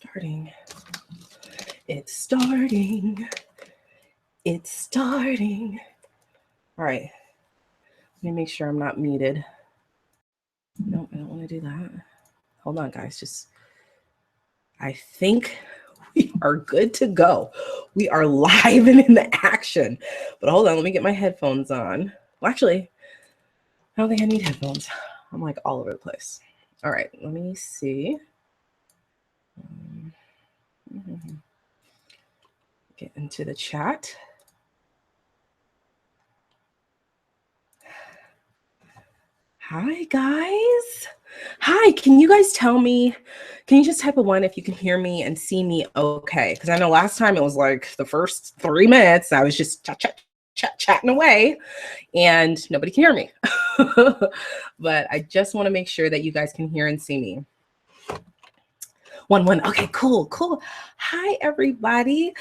starting. It's starting. It's starting. All right. Let me make sure I'm not muted. No, I don't want to do that. Hold on, guys. I think we are good to go. We are live and in the action. But hold on, let me get my headphones on. Well, actually, I don't think I need headphones. I'm like all over the place. All right, let me see. Get into the chat. Hi, guys. Hi, can you guys tell me, can you just type a 1 if you can hear me and see me okay? Because I know last time it was like the first 3 minutes, I was just chatting away and nobody can hear me. But I just want to make sure that you guys can hear and see me. 1. Okay, cool. Hi, everybody.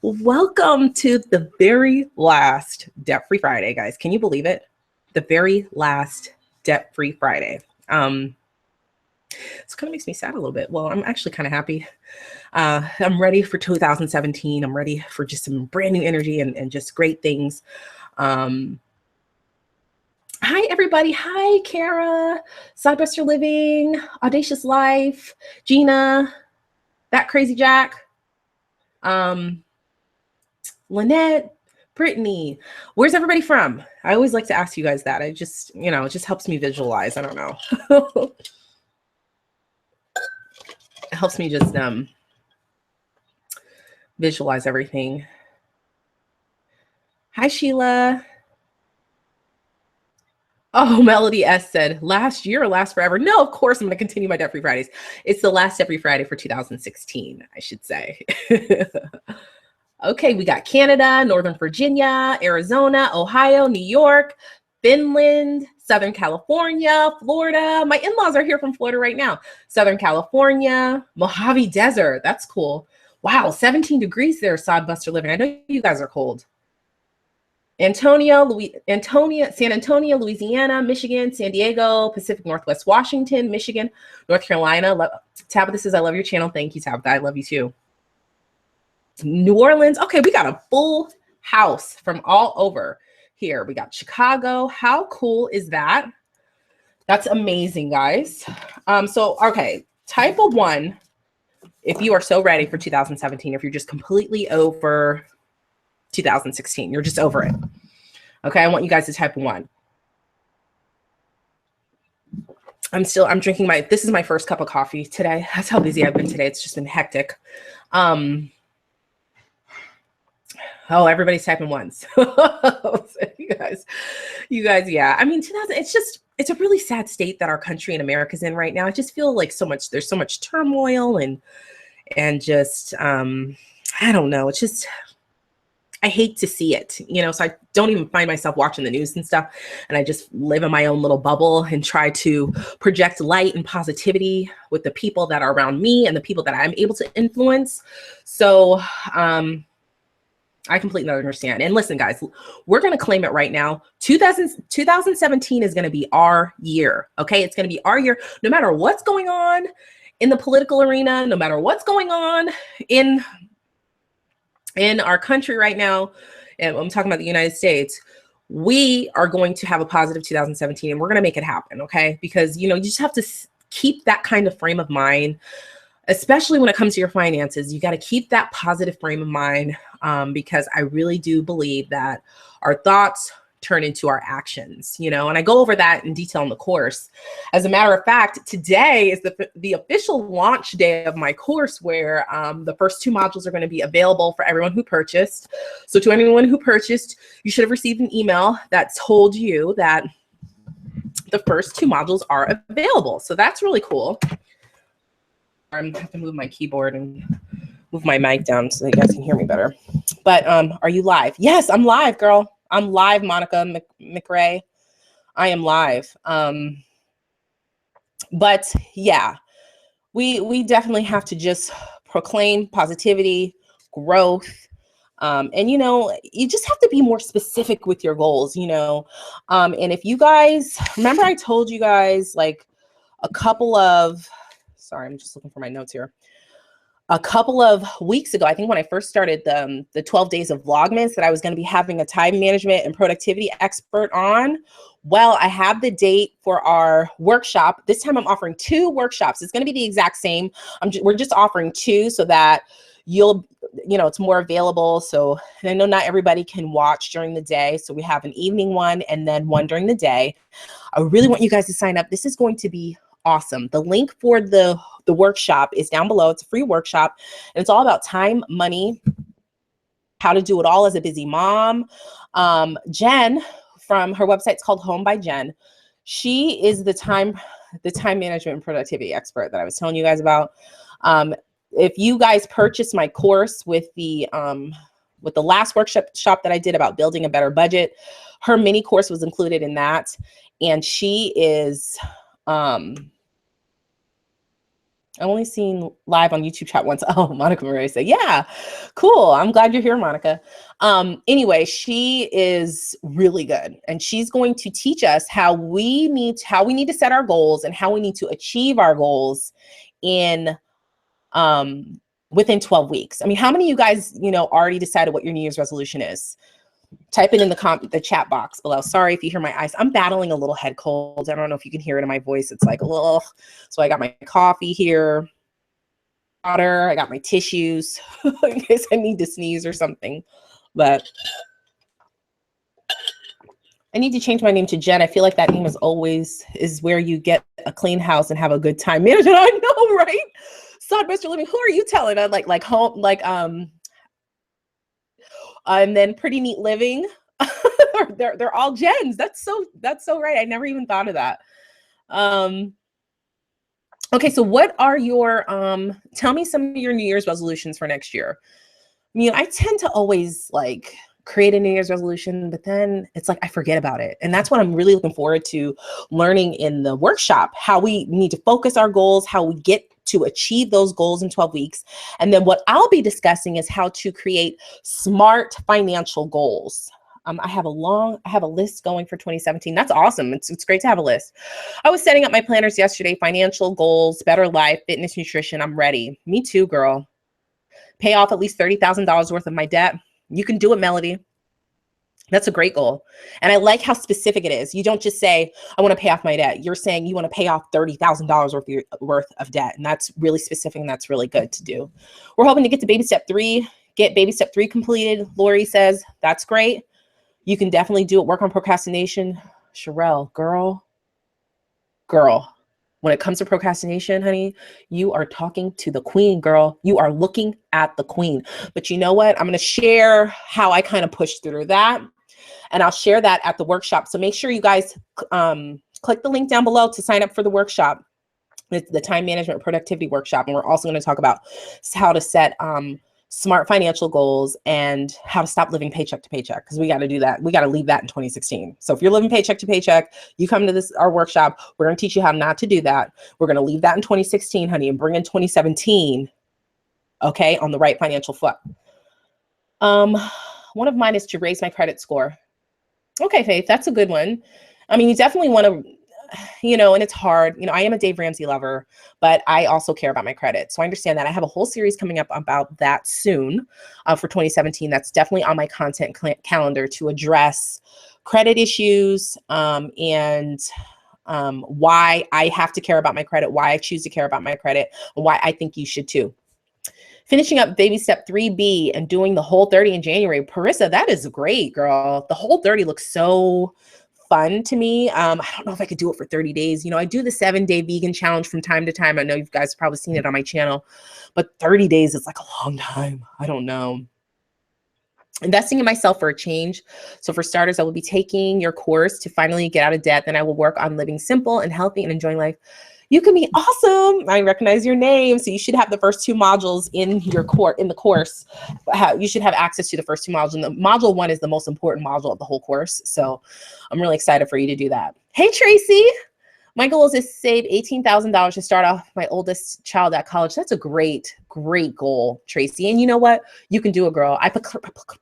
Welcome to the very last Debt-Free Friday, guys. Can you believe it? The very last Debt-Free Friday. This kind of makes me sad a little bit. Well, I'm actually kind of happy. I'm ready for 2017. I'm ready for just some brand new energy and just great things. Hi, everybody. Hi, Kara, Sidebuster Living, Audacious Life, Gina, That Crazy Jack, Lynette, Brittany. Where's everybody from? I always like to ask you guys that. I just, it just helps me visualize. I don't know. It helps me just visualize everything. Hi, Sheila. Oh, Melody S said, last year or last forever? No, of course I'm going to continue my Debt-Free Fridays. It's the last Debt-Free Friday for 2016, I should say. Okay, we got Canada, Northern Virginia, Arizona, Ohio, New York, Finland, Southern California, Florida. My in-laws are here from Florida right now. Southern California, Mojave Desert. That's cool. Wow, 17 degrees there, Sodbuster Living. I know you guys are cold. San Antonio, Louisiana, Michigan, San Diego, Pacific Northwest, Washington, Michigan, North Carolina. Tabitha says, I love your channel. Thank you, Tabitha. I love you too. New Orleans. Okay, we got a full house from all over here. We got Chicago. How cool is that? That's amazing, guys. Okay, type of 1 if you are so ready for 2017, if you're just completely over 2016, you're just over it. Okay, I want you guys to type 1. I'm drinking this is my first cup of coffee today. That's how busy I've been today. It's just been hectic. Oh, everybody's typing 1s. you guys, yeah. I mean, it's a really sad state that our country and America's in right now. I just feel like there's so much turmoil and just, I don't know. It's just, I hate to see it, so I don't even find myself watching the news and stuff. And I just live in my own little bubble and try to project light and positivity with the people that are around me and the people that I'm able to influence. So, I completely understand. And listen, guys, we're going to claim it right now. 2017 is going to be our year. Okay. It's going to be our year, no matter what's going on in the political arena, no matter what's going on in our country right now. And I'm talking about the United States. We are going to have a positive 2017 and we're going to make it happen. Okay. Because, you just have to keep that kind of frame of mind, especially when it comes to your finances. You got to keep that positive frame of mind because I really do believe that our thoughts turn into our actions, and I go over that in detail in the course. As a matter of fact, today is the official launch day of my course where the first 2 modules are going to be available for everyone who purchased. So to anyone who purchased, you should have received an email that told you that the first 2 modules are available. So that's really cool. I have to move my keyboard and move my mic down so you guys can hear me better. But are you live? Yes, I'm live, girl. I'm live, Monica McRae. I am live. But yeah, we definitely have to just proclaim positivity, growth. And, you just have to be more specific with your goals, and if you guys remember, I told you guys like a couple of, sorry, I'm just looking for my notes here. a couple of weeks ago, I think when I first started the 12 days of Vlogmas, that I was going to be having a time management and productivity expert on. Well, I have the date for our workshop. This time I'm offering 2 workshops. It's going to be the exact same. We're just offering 2 so that it's more available. So, and I know not everybody can watch during the day. So we have an evening one and then one during the day. I really want you guys to sign up. This is going to be awesome. The link for the workshop is down below. It's a free workshop, and it's all about time, money, how to do it all as a busy mom. Jen, from her website, it's called Home by Jen. She is the time management and productivity expert that I was telling you guys about. If you guys purchase my course with the last workshop that I did about building a better budget, her mini course was included in that. And she is, I've only seen live on YouTube chat once. Oh, Monica Marie said, yeah, cool. I'm glad you're here, Monica. Anyway, she is really good. And she's going to teach us how we need to set our goals and how we need to achieve our goals in within 12 weeks. I mean, how many of you guys, already decided what your New Year's resolution is? Type it in the chat box below. Sorry if you hear my eyes. I'm battling a little head cold. I don't know if you can hear it in my voice. It's like a little. So I got my coffee here, water. I got my tissues in case I need to sneeze or something. But I need to change my name to Jen. I feel like that name is where you get a clean house and have a good time management. I know, right? Sodbuster Living. Who are you telling? Like home, and then Pretty Neat Living. they're all Jens. That's so right. I never even thought of that. Okay, so what are your tell me some of your New Year's resolutions for next year. I mean, I tend to always create a New Year's resolution, but then it's like I forget about it. And that's what I'm really looking forward to learning in the workshop, how we need to focus our goals, how we get to achieve those goals in 12 weeks. And then what I'll be discussing is how to create smart financial goals. I have a list going for 2017. That's awesome. It's great to have a list. I was setting up my planners yesterday, financial goals, better life, fitness, nutrition. I'm ready. Me too, girl. Pay off at least $30,000 worth of my debt. You can do it, Melody. That's a great goal. And I like how specific it is. You don't just say, I want to pay off my debt. You're saying you want to pay off $30,000 worth of debt. And that's really specific and that's really good to do. We're hoping to get to baby step 3, get baby step 3 completed. Lori says, that's great. You can definitely do it. Work on procrastination. Sherelle, girl. When it comes to procrastination, honey, you are talking to the queen, girl. You are looking at the queen. But you know what? I'm going to share how I kind of pushed through that. And I'll share that at the workshop. So make sure you guys click the link down below to sign up for the workshop. It's the time management productivity workshop. And we're also going to talk about how to set smart financial goals and how to stop living paycheck to paycheck, because we got to do that. We got to leave that in 2016. So if you're living paycheck to paycheck, you come to our workshop, we're going to teach you how not to do that. We're going to leave that in 2016, honey, and bring in 2017, okay, on the right financial foot. One of mine is to raise my credit score. Okay, Faith, that's a good one. I mean, you definitely want to, and it's hard. I am a Dave Ramsey lover, but I also care about my credit. So I understand that. I have a whole series coming up about that soon for 2017. That's definitely on my content calendar to address credit issues and why I have to care about my credit, why I choose to care about my credit, and why I think you should too. Finishing up baby step 3B and doing the Whole30 in January. Parissa, that is great, girl. The Whole30 looks so fun to me. I don't know if I could do it for 30 days. I do the 7-day vegan challenge from time to time. I know you guys have probably seen it on my channel, but 30 days is like a long time. I don't know. Investing in myself for a change. So for starters, I will be taking your course to finally get out of debt. Then I will work on living simple and healthy and enjoying life. You can be awesome. I recognize your name. So you should have the first 2 modules in the course. You should have access to the first 2 modules. And the module 1 is the most important module of the whole course. So I'm really excited for you to do that. Hey, Tracy. My goal is to save $18,000 to start off my oldest child at college. That's a great, great goal, Tracy. And you know what? You can do it, girl. I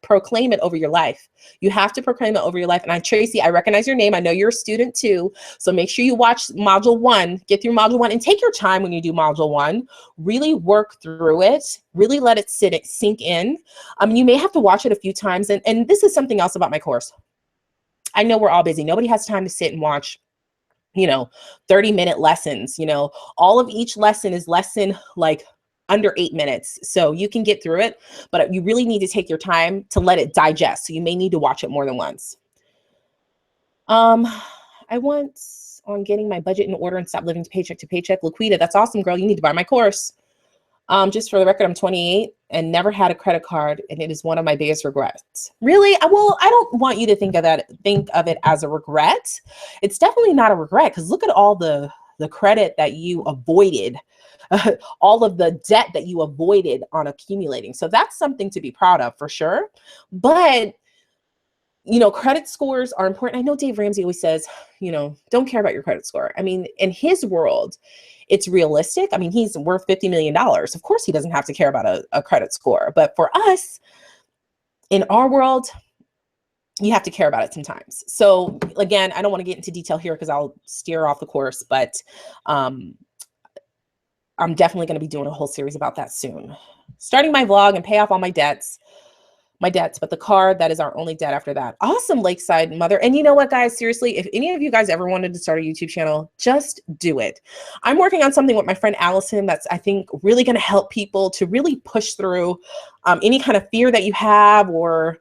proclaim it over your life. You have to proclaim it over your life. And Tracy, I recognize your name. I know you're a student too. So make sure you watch module 1, get through module 1, and take your time when you do module 1. Really work through it. Really let it sink in. You may have to watch it a few times. And this is something else about my course. I know we're all busy. Nobody has time to sit and watch 30-minute lessons. All of each lesson is like under 8 minutes. So you can get through it, but you really need to take your time to let it digest. So you may need to watch it more than once. I want on getting my budget in order and stop living paycheck to paycheck. Laquita, that's awesome, girl. You need to buy my course. Just for the record, I'm 28 and never had a credit card, and it is one of my biggest regrets. Really? Well, I don't want you to think of it as a regret. It's definitely not a regret, because look at all the credit that you avoided, all of the debt that you avoided on accumulating. So that's something to be proud of for sure. But credit scores are important. I know Dave Ramsey always says, don't care about your credit score. I mean, in his world, it's realistic. I mean, he's worth $50 million. Of course, he doesn't have to care about a credit score. But for us, in our world, you have to care about it sometimes. So again, I don't want to get into detail here because I'll steer off the course, but I'm definitely going to be doing a whole series about that soon. Starting my vlog and pay off all my debts, but the car, that is our only debt after that. Awesome, Lakeside Mother. And you know what, guys, seriously, if any of you guys ever wanted to start a YouTube channel, just do it. I'm working on something with my friend Allison that's, I think, really going to help people to really push through any kind of fear that you have, or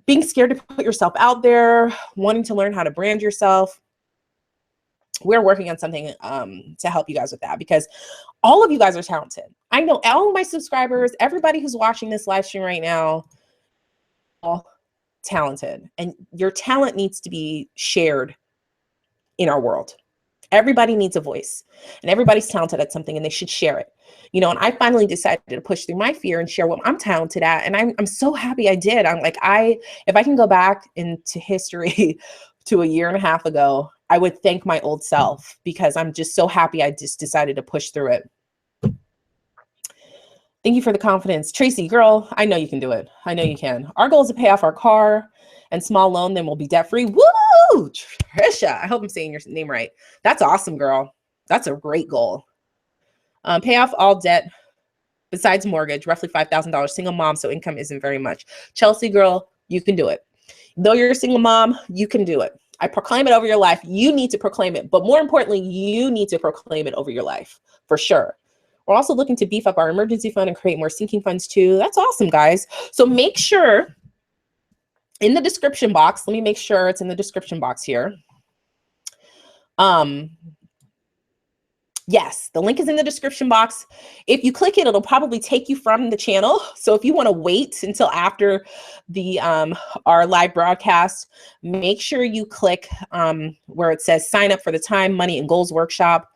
being scared to put yourself out there, wanting to learn how to brand yourself. We're working on something to help you guys with that, because all of you guys are talented. I know all of my subscribers, everybody who's watching this live stream right now, all talented, and your talent needs to be shared in our world. Everybody needs a voice, and everybody's talented at something, and they should share it. And I finally decided to push through my fear and share what I'm talented at, and I'm so happy I did. I'm like, if I can go back into history to a year and a half ago, I would thank my old self, because I'm just so happy I just decided to push through it. Thank you for the confidence. Tracy, girl, I know you can do it. I know you can. Our goal is to pay off our car and small loan, then we'll be debt free. Woo! Trisha, I hope I'm saying your name right. That's awesome, girl. That's a great goal. Pay off all debt besides mortgage, roughly $5,000. Single mom, so income isn't very much. Chelsea, girl, you can do it. Though you're a single mom, you can do it. I proclaim it over your life. You need to proclaim it. But more importantly, you need to proclaim it over your life, for sure. We're also looking to beef up our emergency fund and create more sinking funds too. That's awesome, guys. So make sure in the description box, let me make sure it's in the description box here. Yes, the link is in the description box. If you click it, it'll probably take you from the channel. So if you want to wait until after the our live broadcast, make sure you click where it says sign up for the Time, Money, and Goals workshop.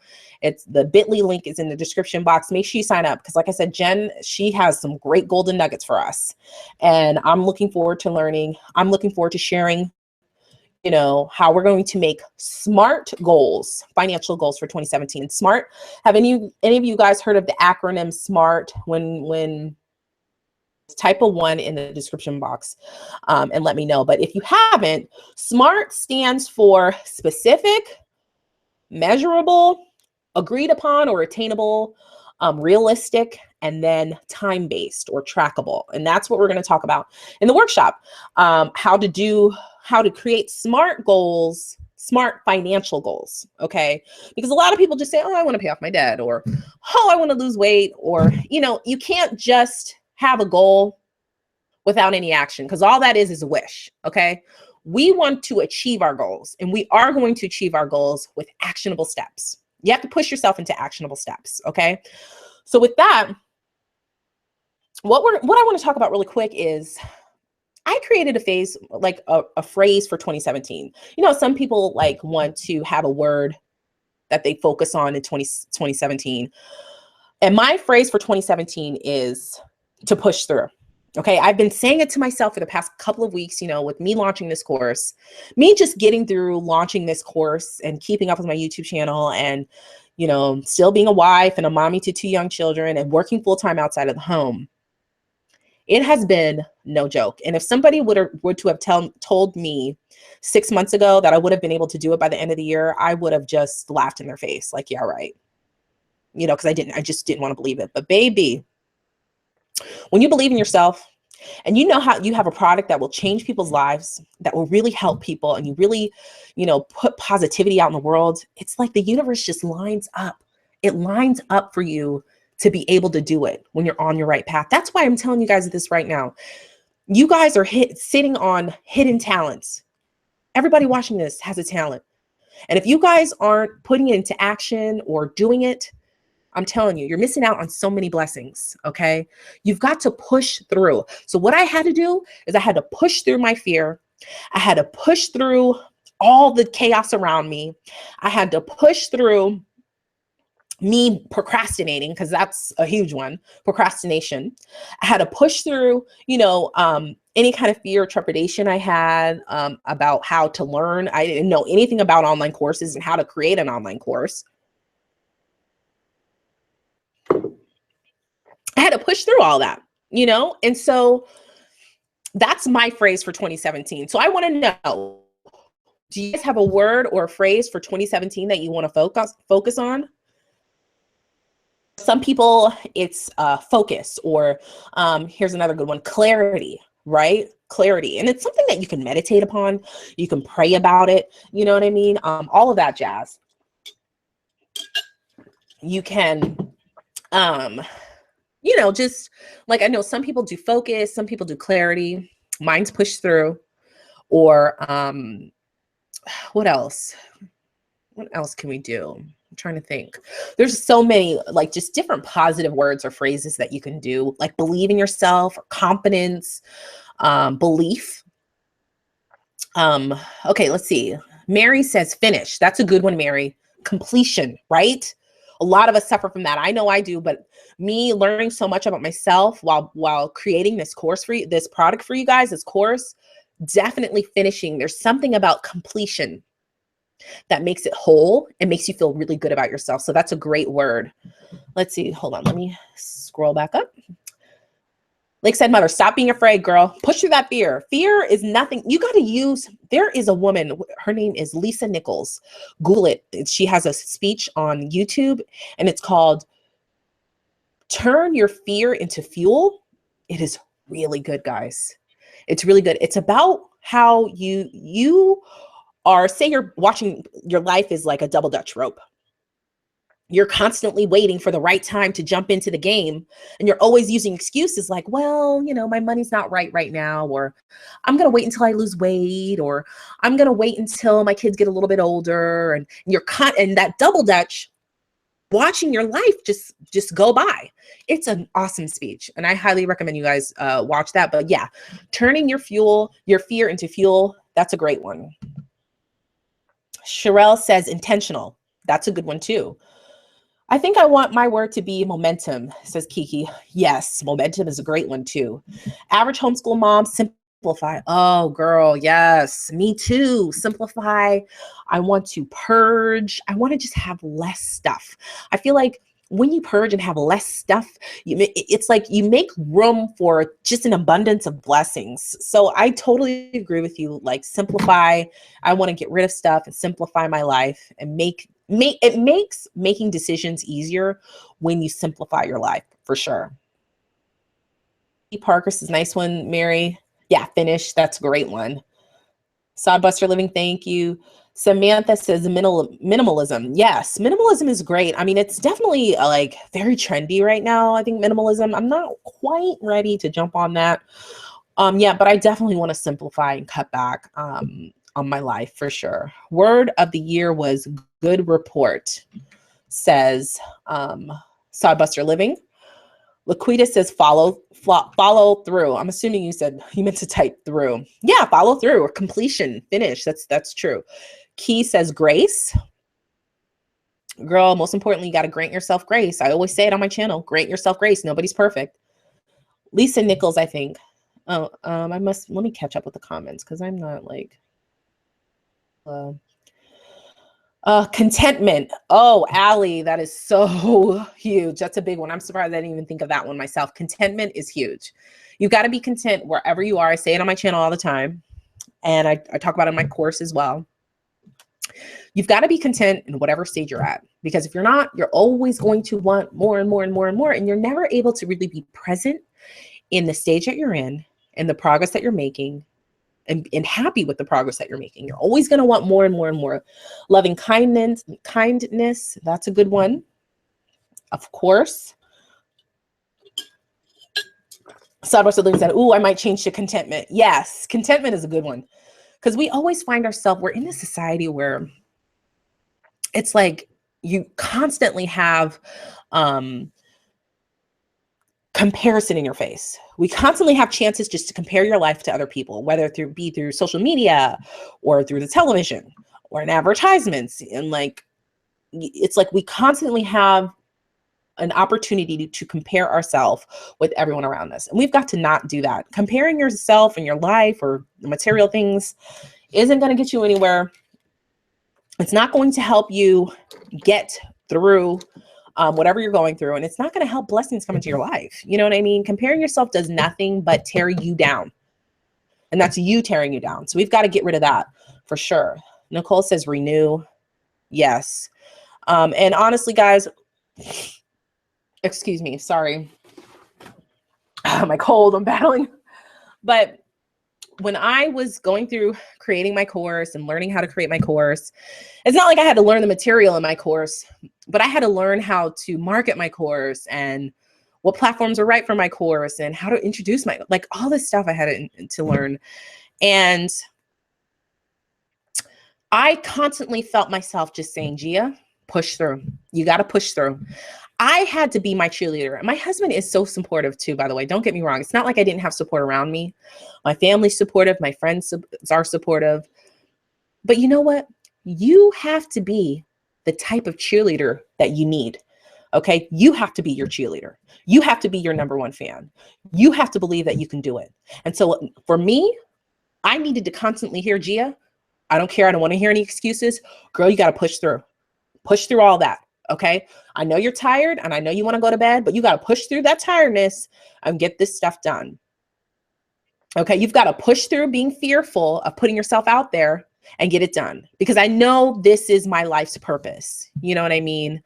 It's the bit.ly link is in the description box. Make sure you sign up, because like I said, Jen, she has some great golden nuggets for us. And I'm looking forward to learning. I'm looking forward to sharing, how we're going to make SMART goals, financial goals for 2017. SMART, have any of you guys heard of the acronym SMART? When type a 1 in the description box and let me know. But if you haven't, SMART stands for specific, measurable, agreed upon or attainable, realistic, and then time-based or trackable. And that's what we're going to talk about in the workshop. How to create SMART goals, SMART financial goals. Okay. Because a lot of people just say, oh, I want to pay off my debt, or, oh, I want to lose weight, or, you can't just have a goal without any action, because all that is a wish. Okay. We want to achieve our goals, and we are going to achieve our goals with actionable steps. You have to push yourself into actionable steps. Okay. So with that, what I want to talk about really quick is I created a phrase for 2017. Some people want to have a word that they focus on in 2017. And my phrase for 2017 is to push through. Okay, I've been saying it to myself for the past couple of weeks, with me launching this course, me just getting through launching this course and keeping up with my YouTube channel and, still being a wife and a mommy to 2 young children and working full time outside of the home. It has been no joke. And if somebody would to have told me 6 months ago that I would have been able to do it by the end of the year, I would have just laughed in their face like, yeah, right. Because I just didn't want to believe it. But baby, when you believe in yourself and you know how you have a product that will change people's lives, that will really help people, and you really, put positivity out in the world, it's like the universe just lines up. It lines up for you to be able to do it when you're on your right path. That's why I'm telling you guys this right now. You guys are sitting on hidden talents. Everybody watching this has a talent. And if you guys aren't putting it into action or doing it, I'm telling you, you're missing out on so many blessings, okay? You've got to push through. So what I had to do is I had to push through my fear. I had to push through all the chaos around me. I had to push through me procrastinating, because that's a huge one, procrastination. I had to push through, any kind of fear or trepidation I had about how to learn. I didn't know anything about online courses and how to create an online course. I had to push through all that, and so that's my phrase for 2017. So I want to know, do you guys have a word or a phrase for 2017 that you want to focus on? Some people, it's focus, or here's another good one, clarity, right? Clarity. And it's something that you can meditate upon. You can pray about it. You know what I mean? All of that jazz. You can, just like, I know some people do focus, some people do clarity. Mine's push through. Or what else? What else can we do? I'm trying to think. There's so many, like, just different positive words or phrases that you can do, like believe in yourself, or confidence, belief. Okay, let's see. Mary says finish. That's a good one, Mary. Completion, right? A lot of us suffer from that. I know I do, but me learning so much about myself while creating this course for you, this product for you guys, this course, definitely finishing. There's something about completion that makes it whole and makes you feel really good about yourself. So that's a great word. Let's see. Hold on. Let me scroll back up. Lakeside Mother, stop being afraid, girl. Push through that fear. Fear is nothing. You got to use, there is a woman, her name is Lisa Nichols. Google it. She has a speech on YouTube and it's called Turn Your Fear into Fuel. It is really good, guys. It's really good. It's about how you are, say you're watching, your life is like a double Dutch rope. You're constantly waiting for the right time to jump into the game. And you're always using excuses like, well, my money's not right now, or I'm going to wait until I lose weight, or I'm going to wait until my kids get a little bit older. And you're and that double Dutch, watching your life just go by. It's an awesome speech. And I highly recommend you guys watch that. But yeah, turning your fear into fuel. That's a great one. Sherelle says intentional. That's a good one too. I think I want my word to be momentum, says Kiki. Yes, momentum is a great one too. Average homeschool mom, simplify. Oh, girl, yes, me too. Simplify. I want to purge. I want to just have less stuff. I feel like when you purge and have less stuff, it's like you make room for just an abundance of blessings. So I totally agree with you. Like, simplify. I want to get rid of stuff and simplify my life and it makes making decisions easier when you simplify your life, for sure. Parker says, nice one, Mary. Yeah, finish. That's a great one. Sodbuster Living, thank you. Samantha says minimalism. Yes, minimalism is great. I mean, it's definitely like very trendy right now. I think minimalism, I'm not quite ready to jump on that. Yeah, but I definitely want to simplify and cut back on my life for sure. Word of the year was good report, says Sodbuster Living. Laquita says follow through. I'm assuming you meant to type through. Yeah, follow through or completion, finish. That's true. Key says grace. Girl, most importantly, you got to grant yourself grace. I always say it on my channel. Grant yourself grace. Nobody's perfect. Lisa Nichols, I think. Oh, let me catch up with the comments because I'm not like, uh, contentment. Oh, Allie, that is so huge. That's a big one. I'm surprised I didn't even think of that one myself. Contentment is huge. You got to be content wherever you are. I say it on my channel all the time. And I talk about it in my course as well. You've got to be content in whatever stage you're at, because if you're not, you're always going to want more and more and more and more. And you're never able to really be present in the stage that you're in and the progress that you're making, and happy with the progress that you're making. You're always going to want more and more and more. Loving kindness. That's a good one. Of course. Sadwa Siblings said, ooh, I might change to contentment. Yes, contentment is a good one. Because we always find ourselves, we're in a society where it's like you constantly have comparison in your face. We constantly have chances just to compare your life to other people, whether be through social media or through the television or in advertisements. And like, it's like we constantly have an opportunity to compare ourselves with everyone around us. And we've got to not do that. Comparing yourself and your life or material things isn't going to get you anywhere. It's not going to help you get through whatever you're going through. And it's not going to help blessings come into your life. You know what I mean? Comparing yourself does nothing but tear you down. And that's you tearing you down. So we've got to get rid of that for sure. Nicole says renew. Yes. And honestly, guys, excuse me, sorry. My cold, I'm battling. But when I was going through creating my course and learning how to create my course, it's not like I had to learn the material in my course, but I had to learn how to market my course and what platforms are right for my course and how to introduce like all this stuff I had to learn. And I constantly felt myself just saying, Gia, push through. You got to push through. I had to be my cheerleader. And my husband is so supportive too, by the way. Don't get me wrong. It's not like I didn't have support around me. My family's supportive. My friends are supportive. But you know what? You have to be the type of cheerleader that you need. Okay? You have to be your cheerleader. You have to be your number one fan. You have to believe that you can do it. And so for me, I needed to constantly hear, Gia, I don't care. I don't want to hear any excuses. Girl, you got to push through. Push through all that. Okay. I know you're tired and I know you want to go to bed, but you got to push through that tiredness and get this stuff done. Okay. You've got to push through being fearful of putting yourself out there and get it done, because I know this is my life's purpose. You know what I mean?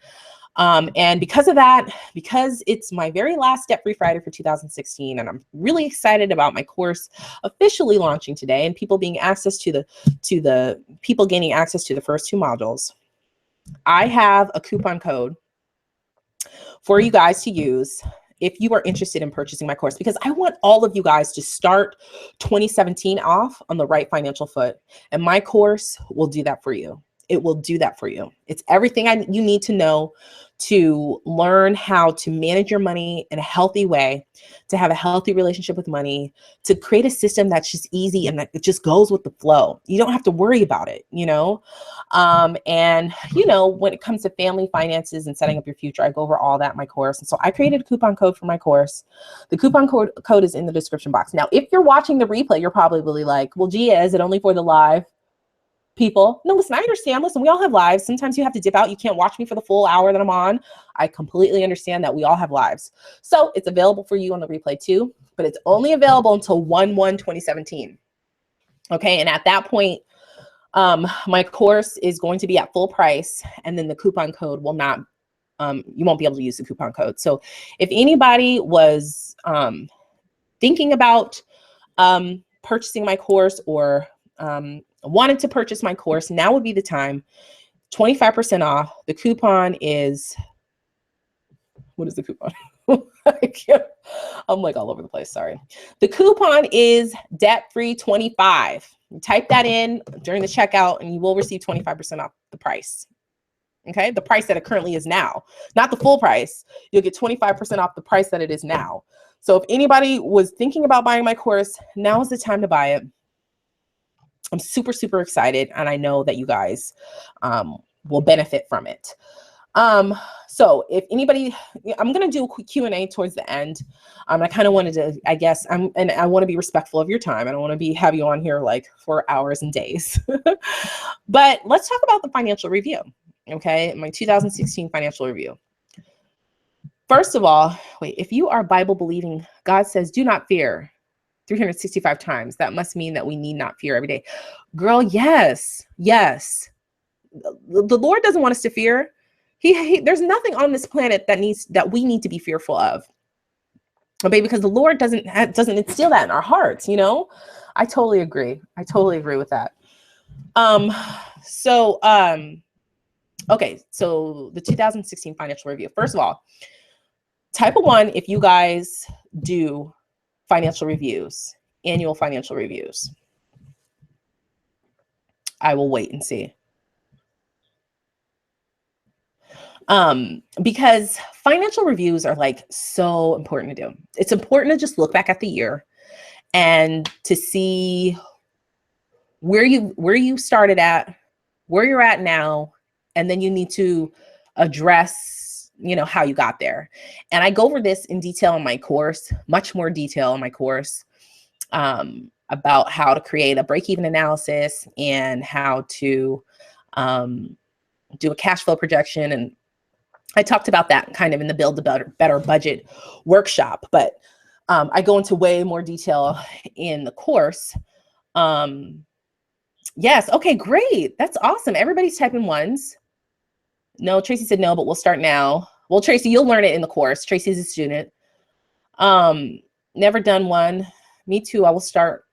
And because of that, because it's my very last Debt Free Friday for 2016, and I'm really excited about my course officially launching today and people being access to the people gaining access to the first 2 modules. I have a coupon code for you guys to use if you are interested in purchasing my course, because I want all of you guys to start 2017 off on the right financial foot. And my course will do that for you. It will do that for you. It's everything you need to know to learn how to manage your money in a healthy way, to have a healthy relationship with money, to create a system that's just easy and that it just goes with the flow. You don't have to worry about it, you know? And you know, when it comes to family finances and setting up your future, I go over all that in my course. And so I created a coupon code for my course. The coupon code is in the description box. Now, if you're watching the replay, you're probably like, well, Gia, is it only for the live people? No, listen, I understand. Listen, we all have lives. Sometimes you have to dip out. You can't watch me for the full hour that I'm on. I completely understand that we all have lives. So it's available for you on the replay too, but it's only available until 1/1/2017. Okay. And at that point, my course is going to be at full price, and then the coupon code will not, you won't be able to use the coupon code. So if anybody was thinking about purchasing my course or wanted to purchase my course, now would be the time. 25% off. The coupon is, what is the coupon? I'm like all over the place. Sorry. The coupon is debt-free25. Type that in during the checkout and you will receive 25% off the price. Okay. The price that it currently is now, not the full price. You'll get 25% off the price that it is now. So if anybody was thinking about buying my course, now is the time to buy it. I'm super, super excited. And I know that you guys will benefit from it. So if anybody, I'm going to do a quick Q&A towards the end. I kind of wanted to, I guess, and I want to be respectful of your time. I don't want to have you on here like for hours and days. But let's talk about the financial review. Okay. My 2016 financial review. First of all, wait, if you are Bible believing, God says, do not fear 365 times. That must mean that we need not fear every day. Girl, yes, yes. The Lord doesn't want us to fear. There's nothing on this planet that we need to be fearful of. Okay, because the Lord doesn't instill that in our hearts, you know? I totally agree. I totally agree with that. Okay, so the 2016 financial review. First of all, type of 1, if you guys do financial reviews, annual financial reviews, I will wait and see. Because financial reviews are like so important to do. It's important to just look back at the year and to see where you started at, where you're at now, and then you need to address, you know, how you got there. And I go over this in detail in my course, much more detail in my course, about how to create a break-even analysis and how to do a cash flow projection. And I talked about that kind of in the Build a Better Budget workshop, but I go into way more detail in the course. Yes. Okay, great. That's awesome. Everybody's typing ones. No, Tracy said no, but we'll start now. Well, Tracy, you'll learn it in the course. Tracy's a student. Never done one. Me too. I will start.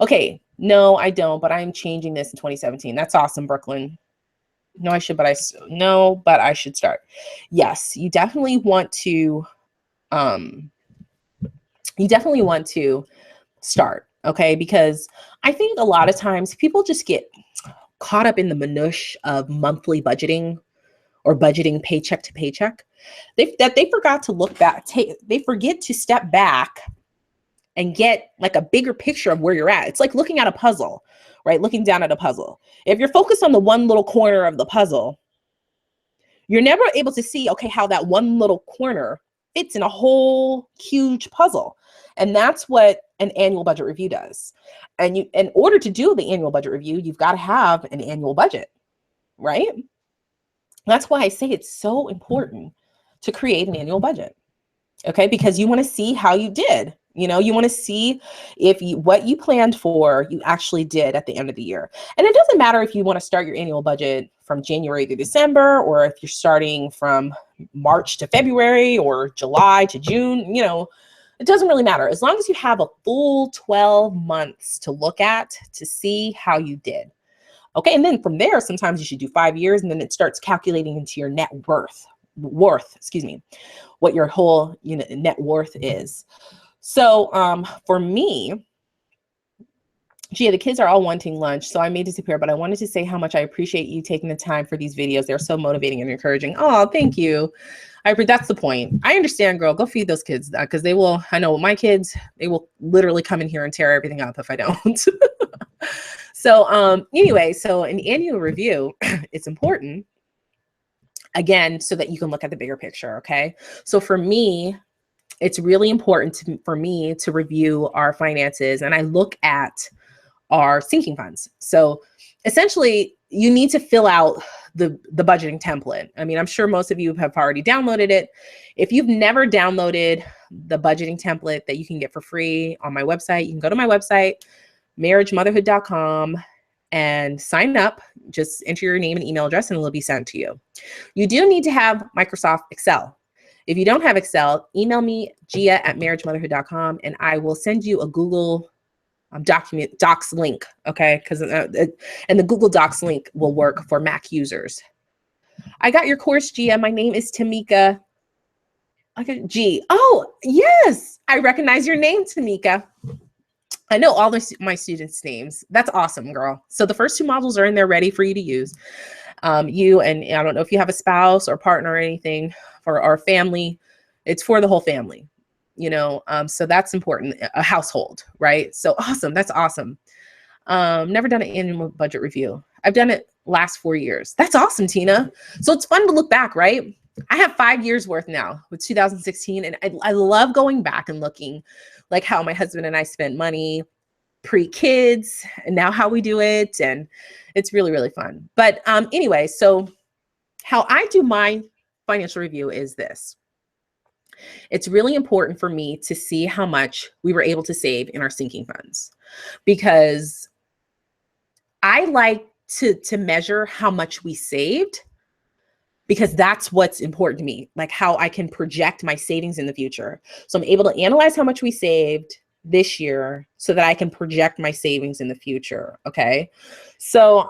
Okay. No, I don't, but I'm changing this in 2017. That's awesome, Brooklyn. No, I should, but I should start. Yes, you definitely want to start, okay? Because I think a lot of times people just get caught up in the minutia of monthly budgeting or budgeting paycheck to paycheck. They forgot to look back. They forget to step back and get like a bigger picture of where you're at. It's like looking at a puzzle, right? Looking down at a puzzle. If you're focused on the one little corner of the puzzle, you're never able to see, okay, how that one little corner fits in a whole huge puzzle. And that's what an annual budget review does. And in order to do the annual budget review, you've got to have an annual budget, right? That's why I say it's so important to create an annual budget, okay? Because you want to see how you did. You know, you want to see if what you planned for, you actually did at the end of the year. And it doesn't matter if you want to start your annual budget from January to December, or if you're starting from March to February or July to June, you know, it doesn't really matter. As long as you have a full 12 months to look at to see how you did. Okay. And then from there, sometimes you should do 5 years, and then it starts calculating into your net worth, what your whole net worth is. So for me, Gia, the kids are all wanting lunch, so I may disappear, but I wanted to say how much I appreciate you taking the time for these videos. They're so motivating and encouraging. Oh, thank you. That's the point. I understand, girl. Go feed those kids, because they will. I know my kids, they will literally come in here and tear everything up if I don't. So anyway, so an annual review, it's important, again, so that you can look at the bigger picture. Okay. So for me, it's really important for me to review our finances, and I look at our sinking funds. So essentially, you need to fill out the budgeting template. I mean, I'm sure most of you have already downloaded it. If you've never downloaded the budgeting template that you can get for free on my website, you can go to my website, marriagemotherhood.com, and sign up. Just enter your name and email address, and it'll be sent to you. You do need to have Microsoft Excel. If you don't have Excel, email me, gia@marriagemotherhood.com, and I will send you a Google Docs link, okay? And the Google Docs link will work for Mac users. I got your course, Gia. My name is Tamika. Okay, G. Oh, yes. I recognize your name, Tamika. I know all my students' names. That's awesome, girl. So the first 2 modules are in there ready for you to use. You and I don't know if you have a spouse or partner or anything, for our family. It's for the whole family, you know. So that's important. A household, right? So awesome. That's awesome. Never done an annual budget review. I've done it last 4 years. That's awesome, Tina. So it's fun to look back, right? I have 5 years worth now with 2016. And I love going back and looking like how my husband and I spent money pre-kids and now how we do it. And it's really, really fun. But anyway, so how I do my financial review is this. It's really important for me to see how much we were able to save in our sinking funds, because I like to measure how much we saved, because that's what's important to me, like how I can project my savings in the future. So I'm able to analyze how much we saved this year so that I can project my savings in the future. Okay. So,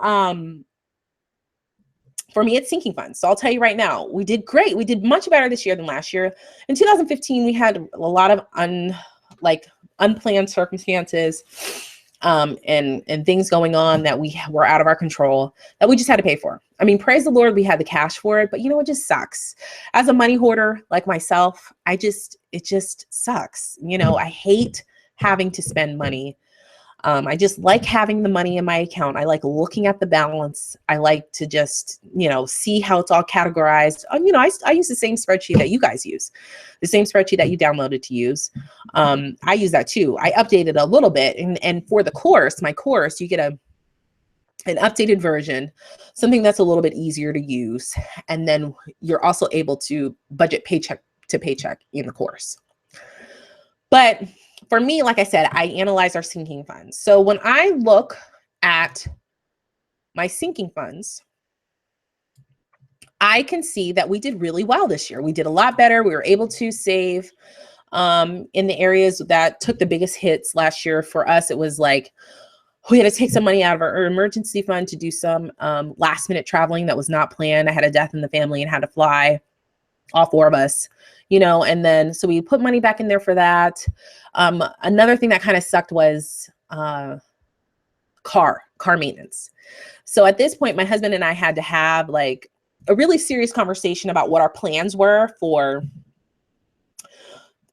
for me, it's sinking funds. So I'll tell you right now, we did great. We did much better this year than last year. In 2015, we had a lot of unplanned circumstances, and things going on that we were out of our control that we just had to pay for. I mean, praise the Lord, we had the cash for it, but it just sucks. As a money hoarder like myself, it just sucks. I hate having to spend money. I just like having the money in my account. I like looking at the balance. I like to just, see how it's all categorized. I use the same spreadsheet that you guys use, the same spreadsheet that you downloaded to use. I use that too. I updated a little bit. And for the course, my course, you get an updated version, something that's a little bit easier to use. And then you're also able to budget paycheck to paycheck in the course. But for me, like I said, I analyze our sinking funds. So when I look at my sinking funds, I can see that we did really well this year. We did a lot better. We were able to save in the areas that took the biggest hits last year. For us, it was like we had to take some money out of our emergency fund to do some last minute traveling that was not planned. I had a death in the family and had to fly, all 4 of us. And then, so we put money back in there for that. Another thing that kind of sucked was car maintenance. So at this point, my husband and I had to have like a really serious conversation about what our plans were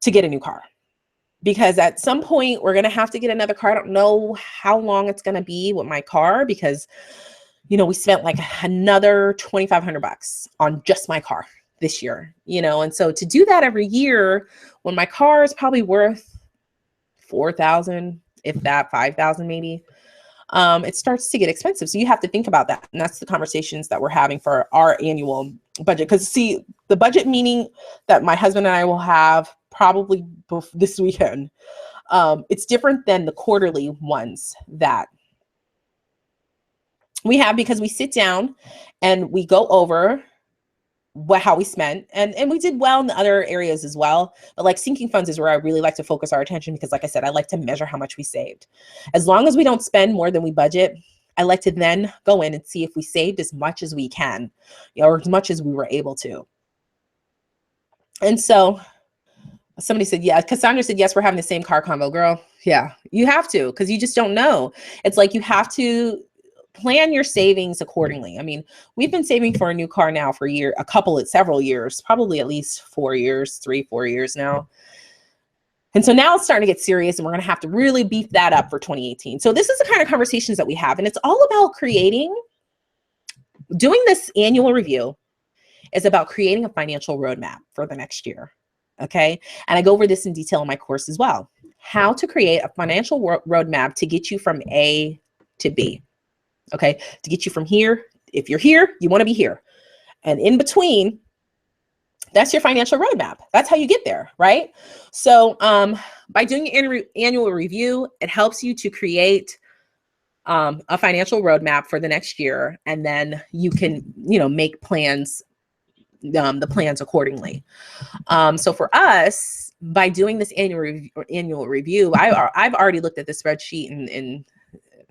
to get a new car. Because at some point we're going to have to get another car. I don't know how long it's going to be with my car, because, we spent like another $2,500 on just my car this year, and so to do that every year when my car is probably worth $4,000, if that, $5,000 maybe, it starts to get expensive. So you have to think about that. And that's the conversations that we're having for our annual budget. Because see, the budget meeting that my husband and I will have probably this weekend, it's different than the quarterly ones that we have, because we sit down and we go over how we spent, and we did well in the other areas as well. But like sinking funds is where I really like to focus our attention, because like I said, I like to measure how much we saved. As long as we don't spend more than we budget, I like to then go in and see if we saved as much as we can, or as much as we were able to. And so somebody said, yeah, Cassandra said, yes, we're having the same car convo, girl. Yeah, you have to, because you just don't know. It's like you have to plan your savings accordingly. I mean, we've been saving for a new car now for several years, probably at least 4 years, 3-4 years now. And so now it's starting to get serious, and we're going to have to really beef that up for 2018. So this is the kind of conversations that we have. And it's all about doing this annual review is about creating a financial roadmap for the next year. Okay. And I go over this in detail in my course as well. How to create a financial roadmap to get you from A to B. Okay, to get you from here. If you're here, you want to be here. And in between, that's your financial roadmap. That's how you get there, right? So by doing an annual review, it helps you to create a financial roadmap for the next year. And then you can, make plans, the plans accordingly. So for us, by doing this annual review, I've already looked at the spreadsheet and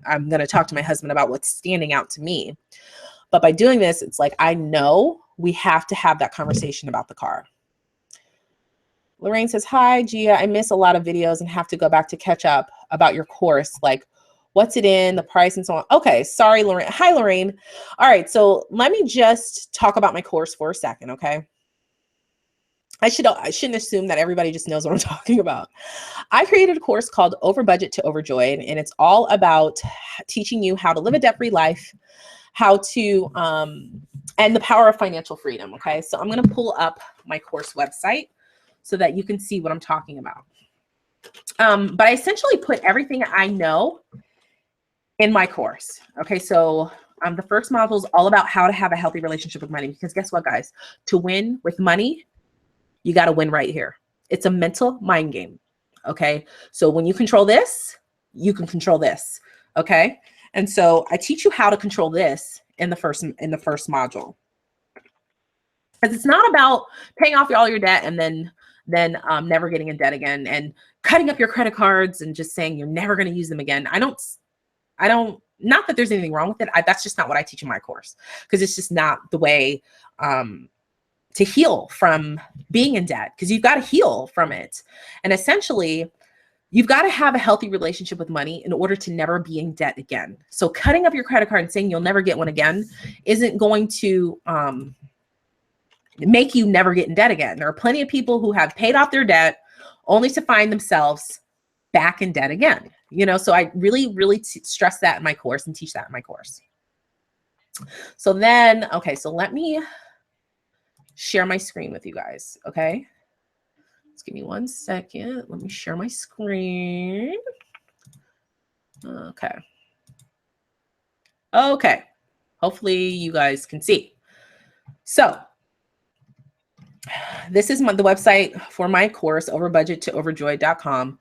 I'm going to talk to my husband about what's standing out to me. But by doing this, it's like, I know we have to have that conversation about the car. Lorraine says, hi, Gia, I miss a lot of videos and have to go back to catch up about your course. Like, what's it in, the price and so on. Okay, sorry, Lorraine. Hi, Lorraine. All right, so let me just talk about my course for a second, okay? I shouldn't assume that everybody just knows what I'm talking about. I created a course called Over Budget to Overjoyed, and it's all about teaching you how to live a debt-free life, how to, and the power of financial freedom. Okay. So I'm going to pull up my course website so that you can see what I'm talking about. But I essentially put everything I know in my course. Okay. So the first module is all about how to have a healthy relationship with money, because guess what, guys? To win with money, you got to win right here. It's a mental mind game. Okay. So when you control this, you can control this. Okay. And so I teach you how to control this in the first module. Because it's not about paying off all your debt and then never getting in debt again and cutting up your credit cards and just saying you're never going to use them again. I don't, not that there's anything wrong with it. That's just not what I teach in my course, because it's just not the way to heal from being in debt, because you've got to heal from it. And essentially, you've got to have a healthy relationship with money in order to never be in debt again. So cutting up your credit card and saying you'll never get one again isn't going to make you never get in debt again. There are plenty of people who have paid off their debt only to find themselves back in debt again. You know, so I really, really stress that in my course and teach that in my course. So then, okay, so let me share my screen with you guys. Okay. Just give me 1 second. Let me share my screen. Okay. Okay. Hopefully you guys can see. So this is the website for my course, overbudgettooverjoyed.com.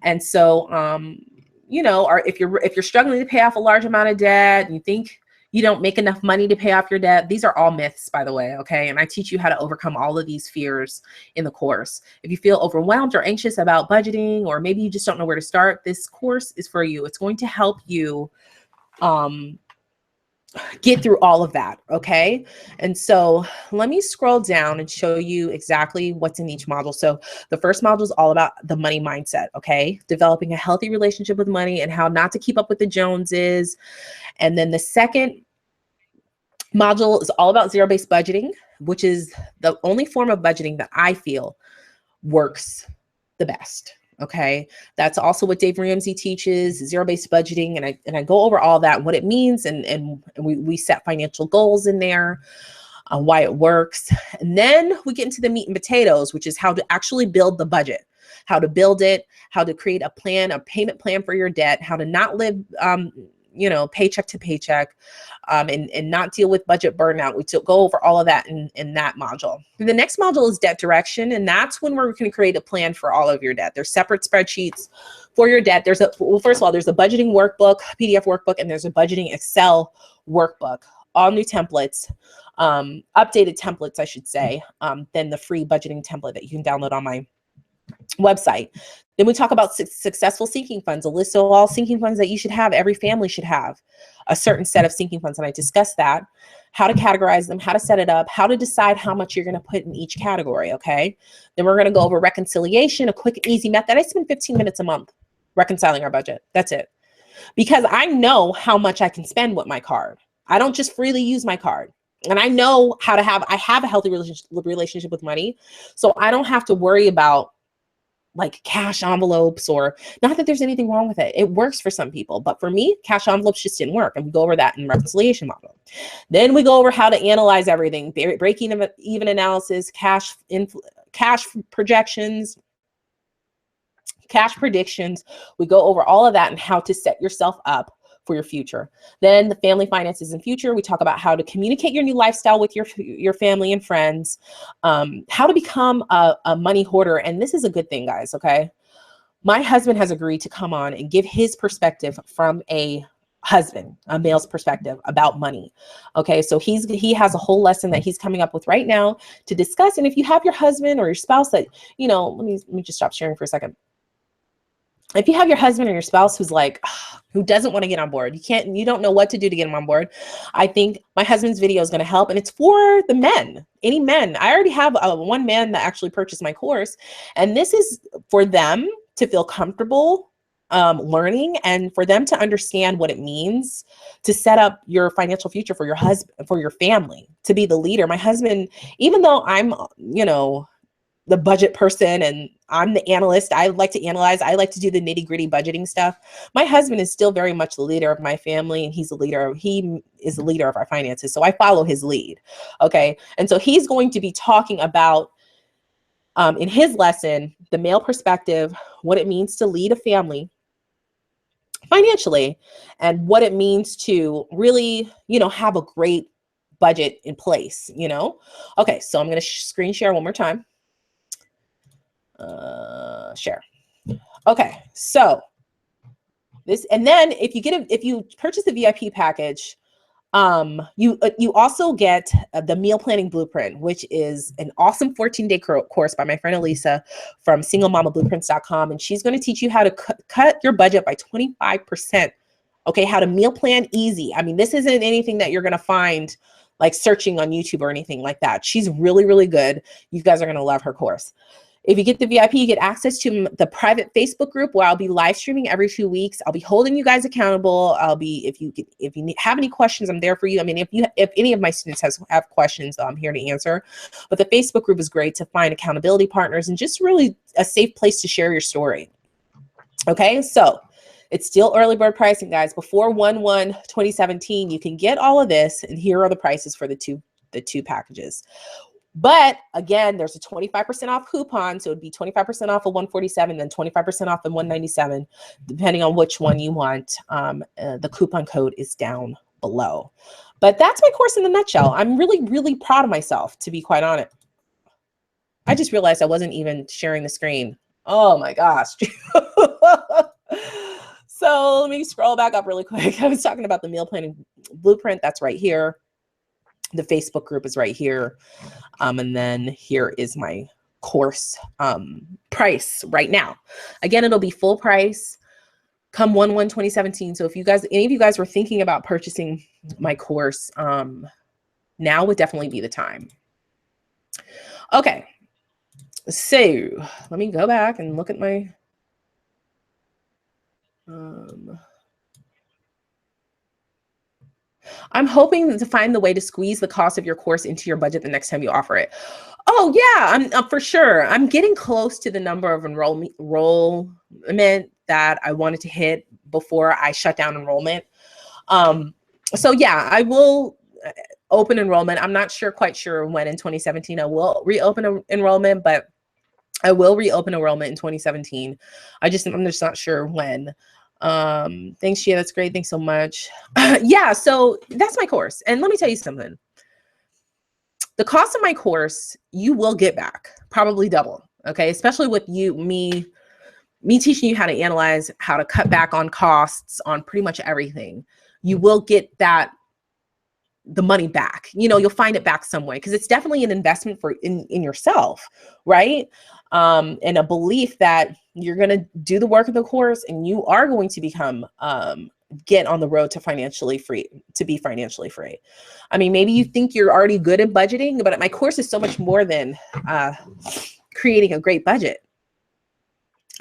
And so, you know, if you're struggling to pay off a large amount of debt and you think you don't make enough money to pay off your debt, these are all myths, by the way. Okay. And I teach you how to overcome all of these fears in the course. If you feel overwhelmed or anxious about budgeting, or maybe you just don't know where to start, this course is for you. It's going to help you, get through all of that. Okay. And so let me scroll down and show you exactly what's in each module. So the first module is all about the money mindset. Okay. Developing a healthy relationship with money and how not to keep up with the Joneses. And then the second module is all about zero-based budgeting, which is the only form of budgeting that I feel works the best. Okay. That's also what Dave Ramsey teaches, zero-based budgeting. And I go over all that, what it means. And we set financial goals in there, why it works. And then we get into the meat and potatoes, which is how to actually build the budget, how to build it, how to create a plan, a payment plan for your debt, how to not live, you know, paycheck to paycheck, and not deal with budget burnout. We go over all of that in that module. The next module is debt direction. And that's when we're going to create a plan for all of your debt. There's separate spreadsheets for your debt. Well, first of all, there's a budgeting workbook, PDF workbook, and there's a budgeting Excel workbook, all new templates, updated templates, I should say, than the free budgeting template that you can download on my website. Then we talk about successful sinking funds, a list of all sinking funds that you should have. Every family should have a certain set of sinking funds. And I discuss that, how to categorize them, how to set it up, how to decide how much you're going to put in each category. Okay. Then we're going to go over reconciliation, a quick, easy method. I spend 15 minutes a month reconciling our budget. That's it. Because I know how much I can spend with my card. I don't just freely use my card. And I know how to I have a healthy relationship with money. So I don't have to worry about like cash envelopes, or not that there's anything wrong with it. It works for some people, but for me, cash envelopes just didn't work. And we go over that in reconciliation model. Then we go over how to analyze everything, breaking even analysis, cash projections, cash predictions. We go over all of that and how to set yourself up for your future. Then the family finances and future, we talk about how to communicate your new lifestyle with your family and friends, how to become a money hoarder. And this is a good thing, guys. Okay. My husband has agreed to come on and give his perspective from a male's perspective about money. Okay. So he has a whole lesson that he's coming up with right now to discuss. And if you have your husband or your spouse that, you know, let me just stop sharing for a second. If you have your husband or your spouse who's like, who doesn't want to get on board, you don't know what to do to get them on board, I think my husband's video is going to help. And it's for the men, any men. I already have one man that actually purchased my course. And this is for them to feel comfortable learning, and for them to understand what it means to set up your financial future for your husband, for your family, to be the leader. My husband, even though I'm, you know, the budget person and I'm the analyst. I like to analyze. I like to do the nitty gritty budgeting stuff. My husband is still very much the leader of my family, and he is the leader of our finances. So I follow his lead. Okay. And so he's going to be talking about, in his lesson, the male perspective, what it means to lead a family financially, and what it means to really, have a great budget in place, Okay, so I'm going to screen share one more time. Share. Okay, so this, and then if you purchase the VIP package, you also get the meal planning blueprint, which is an awesome 14-day course by my friend Elisa from singlemamablueprints.com. And she's going to teach you how to cut your budget by 25%. Okay. How to meal plan easy. I mean, this isn't anything that you're going to find like searching on YouTube or anything like that. She's really, really good. You guys are going to love her course. If you get the VIP, you get access to the private Facebook group where I'll be live streaming every 2 weeks. I'll be holding you guys accountable. If you have any questions, I'm there for you. I mean, if any of my students have questions, I'm here to answer. But the Facebook group is great to find accountability partners and just really a safe place to share your story. Okay, so it's still early bird pricing, guys. Before 1/1/2017, you can get all of this, and here are the prices for the two packages. But again, there's a 25% off coupon. So it'd be 25% off of 147, then 25% off of 197, depending on which one you want. The coupon code is down below. But that's my course in a nutshell. I'm really, really proud of myself, to be quite honest. I just realized I wasn't even sharing the screen. Oh my gosh. So let me scroll back up really quick. I was talking about the meal planning blueprint. That's right here. The Facebook group is right here. And then here is my course price right now. Again, it'll be full price come 1/1/2017. So if any of you guys were thinking about purchasing my course, now would definitely be the time. Okay. So let me go back and look at my, I'm hoping to find the way to squeeze the cost of your course into your budget the next time you offer it. Oh yeah, I'm for sure. I'm getting close to the number of enrollment that I wanted to hit before I shut down enrollment. So yeah, I will open enrollment. I'm not quite sure when in 2017 I will reopen enrollment, but I will reopen enrollment in 2017. I'm just not sure when. Thanks, Gia. That's great. Thanks so much. Yeah, so that's my course. And let me tell you something. The cost of my course, you will get back, probably double. Okay, especially with me teaching you how to analyze, how to cut back on costs on pretty much everything. You will get the money back. You'll find it back some way, because it's definitely an investment in yourself, right? And a belief that you're going to do the work of the course and you are going to become get on the road to be financially free. I mean, maybe you think you're already good at budgeting, but my course is so much more than creating a great budget.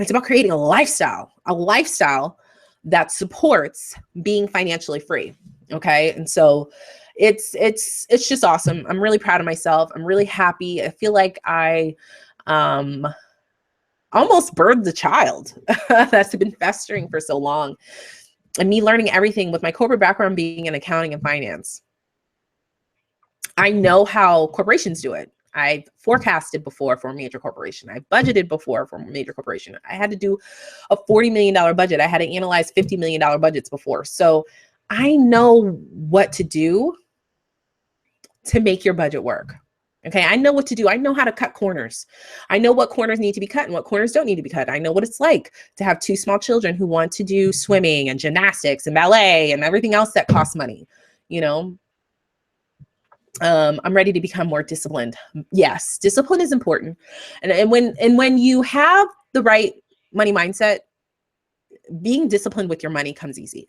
It's about creating a lifestyle that supports being financially free. Okay. And so it's just awesome. I'm really proud of myself. I'm really happy. I feel like I almost birthed the child that's been festering for so long. And me learning everything with my corporate background being in accounting and finance. I know how corporations do it. I've forecasted before for a major corporation. I've budgeted before for a major corporation. I had to do a $40 million budget. I had to analyze $50 million budgets before. So I know what to do to make your budget work. Okay, I know what to do. I know how to cut corners. I know what corners need to be cut and what corners don't need to be cut. I know what it's like to have 2 small children who want to do swimming and gymnastics and ballet and everything else that costs money. I'm ready to become more disciplined. Yes, discipline is important. And when you have the right money mindset, being disciplined with your money comes easy.